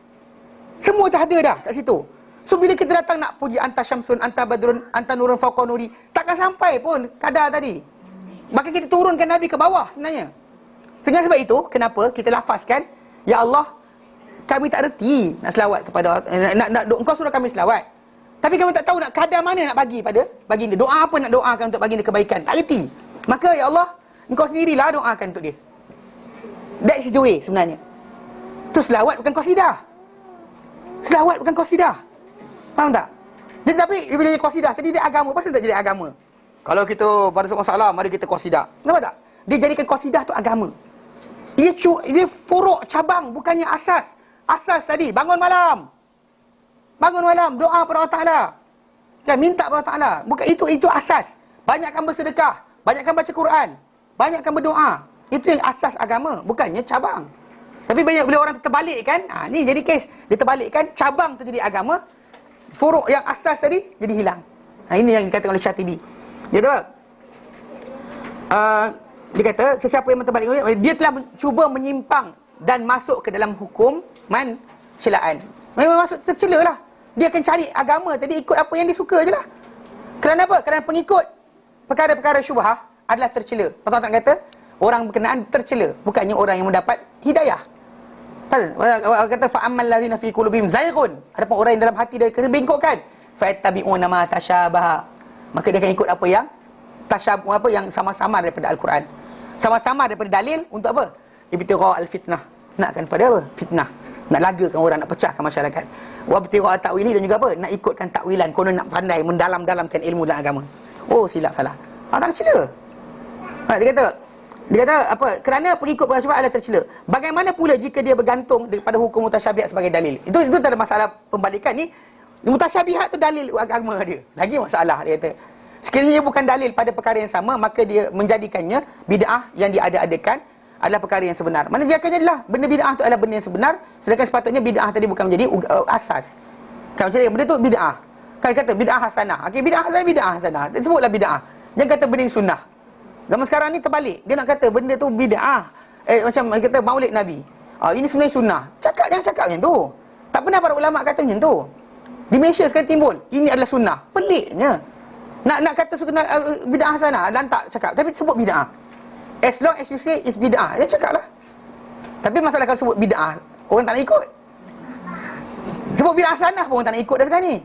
Semua dah ada dah kat situ. So bila kita datang nak puji anta syamsun, anta badrun, anta nurun fawqa nuri, takkan sampai pun kadar tadi. Bahkan kita turunkan Nabi ke bawah sebenarnya. Dengan sebab itu, kenapa kita lafazkan, ya Allah, kami tak reti nak selawat kepada engkau suruh kami selawat. Tapi kami tak tahu nak kadar mana nak bagi pada baginda. Doa apa nak doakan untuk baginda kebaikan. Tak reti. Maka ya Allah, engkau sendirilah doakan untuk dia. That's the way sebenarnya. Tu selawat bukan qasidah. Selawat bukan qasidah. Faham tak? Jadi tapi bila dia qasidah tadi dia agama, pasal tak jadi agama. Kalau kita pada satu masalah, mari kita qasidah. Nampak tak? Dia jadikan qasidah tu agama. Dia furuk cabang, bukannya asas. Asas tadi, bangun malam, doa pada Allah Ta'ala. Kan, minta pada Allah Ta'ala. Bukan itu asas. Banyakkan bersedekah, banyakkan baca Quran, banyakkan berdoa. Itu yang asas agama, bukannya cabang. Tapi bila orang terbalik kan, ni jadi kes. Dia terbalikkan, cabang tu jadi agama, furuk yang asas tadi jadi hilang. Ini yang dikatakan oleh Syatibi. Dia tahu dia kata sesiapa yang terbalik, dia telah cuba menyimpang dan masuk ke dalam hukum celaan. Memang masuk tercela lah. Dia akan cari agama tadi ikut apa yang dia suka je lah. Kerana apa? Kerana pengikut perkara-perkara syubhah adalah tercela. Patut tak kata orang berkenaan tercela, bukannya orang yang mendapat hidayah. Allah kata fa'ammal ladzina fi qulubihim zayghun. Adapun orang yang dalam hati dia kebengkokan, fayattabi'una ma tashabaha. Maka dia akan ikut apa yang tashabuh, apa yang sama-sama daripada Al-Quran. Sama-sama daripada dalil untuk apa? Ibtigha al-fitnah. Nakkan pada apa? Fitnah. Nak lagakan orang, nak pecahkan masyarakat. Wa ibtigha ta'wili, dan juga apa? Nak ikutkan takwilan, konon nak pandai mendalam-dalamkan ilmu dalam agama. Oh, silap salah. Tak tercela. Dia kata apa? Kerana pengikut syubhat adalah tercela. Bagaimana pula jika dia bergantung daripada hukum mutasyabihat sebagai dalil? Itu tak ada masalah pembalikan ni. Mutasyabihat tu dalil agama dia. Lagi masalah dia kata. Sekiranya bukan dalil pada perkara yang sama, maka dia menjadikannya bid'ah yang diada-adakan adalah perkara yang sebenar. Mana dia akan jadilah benda bid'ah tu adalah benda yang sebenar, sedangkan sepatutnya bid'ah tadi bukan menjadi asas. Kan macam benda tu bid'ah. Kan kata bid'ah hasanah. Okey, bid'ah hasanah. Dia sebutlah bid'ah. Jangan kata benda yang sunnah. Zaman sekarang ni terbalik. Dia nak kata benda tu bid'ah. Macam kata maulid Nabi. Ini sebenarnya sunnah. Jangan cakap macam tu. Tak pernah para ulama kata macam tu. Di Malaysia sekarang timbul, ini adalah sunnah. Peliknya. Nak kata sunnah bid'ah hasanah, lantak cakap. Tapi sebut bid'ah. As long as you say it's bid'ah, dia cakaplah. Tapi masalah kalau sebut bid'ah, orang tak nak ikut. Sebut bid'ah hasanah pun orang tak nak ikut dah sekarang ni.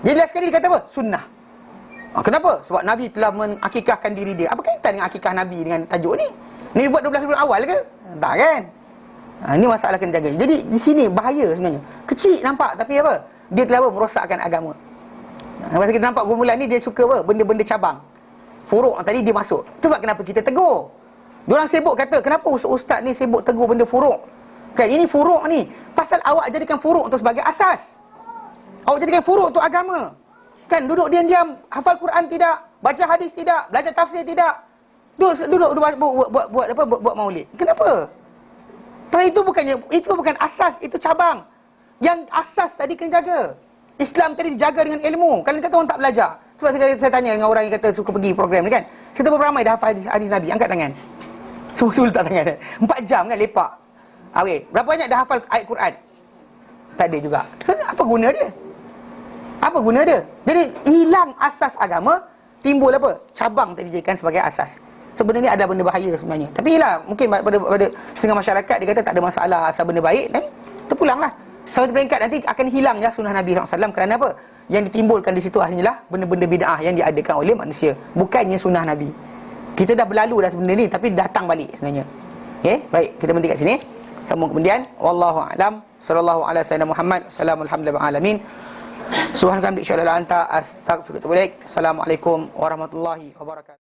Jadi last sekali dia kata apa? Sunnah. Kenapa? Sebab Nabi telah mengakikahkan diri dia. Apa kaitan dengan akikah Nabi dengan tajuk ni? Ni buat 12 bulan awal ke? Tak kan? Ini masalah kena jaga. Jadi di sini bahaya sebenarnya. Kecil nampak, tapi apa? Dia telah merosakkan agama. Masa kita nampak gumulan ni, dia suka apa? Benda-benda cabang. Furuk tadi dia masuk. Itu sebab kenapa kita tegur. Diorang sibuk kata, kenapa ustaz ni sibuk tegur benda furuk? Kan ini furuk ni. Pasal awak jadikan furuk tu sebagai asas. Awak jadikan furuk tu agama. Kan duduk diam-diam, hafal Quran tidak, baca hadis tidak, belajar tafsir tidak. Duduk buat maulid. Kenapa? Pasal itu bukan asas, itu cabang. Yang asas tadi kena jaga. Islam tadi dijaga dengan ilmu. Kalau kata orang tak belajar. Sebab saya tanya dengan orang yang kata suka pergi program ni kan. Saya kata berapa ramai dah hafal hadis Nabi? Angkat tangan. Semua letak tangan. 4 jam kan lepak. Okey, berapa banyak dah hafal ayat Quran? Tak ada juga. So, apa guna dia? Apa guna dia? Jadi hilang asas agama, timbul apa? Cabang tadi dijadikan sebagai asas. Sebenarnya ada benda bahaya sebenarnya. Tapi lah mungkin pada setengah masyarakat dia kata tak ada masalah asal benda baik, dan terpulanglah. Satu peringkat nanti akan hilangnya sunnah Nabi SAW. Kerana apa? Yang ditimbulkan di situ hanyalah benda-benda bid'ah yang diadakan oleh manusia, bukannya sunnah Nabi. Kita dah berlalu dah benda ni, tapi datang balik sebenarnya. Okey, baik, kita berhenti kat sini. Sambung kemudian. Wallahu a'lam. Sallallahu ala sayyidina Muhammad. Alhamdulillah alamin. Subhanaka hamdika asyhadu an la ilaha illa anta astaghfiruka wa atubu ilaik. Assalamualaikum warahmatullahi wabarakatuh.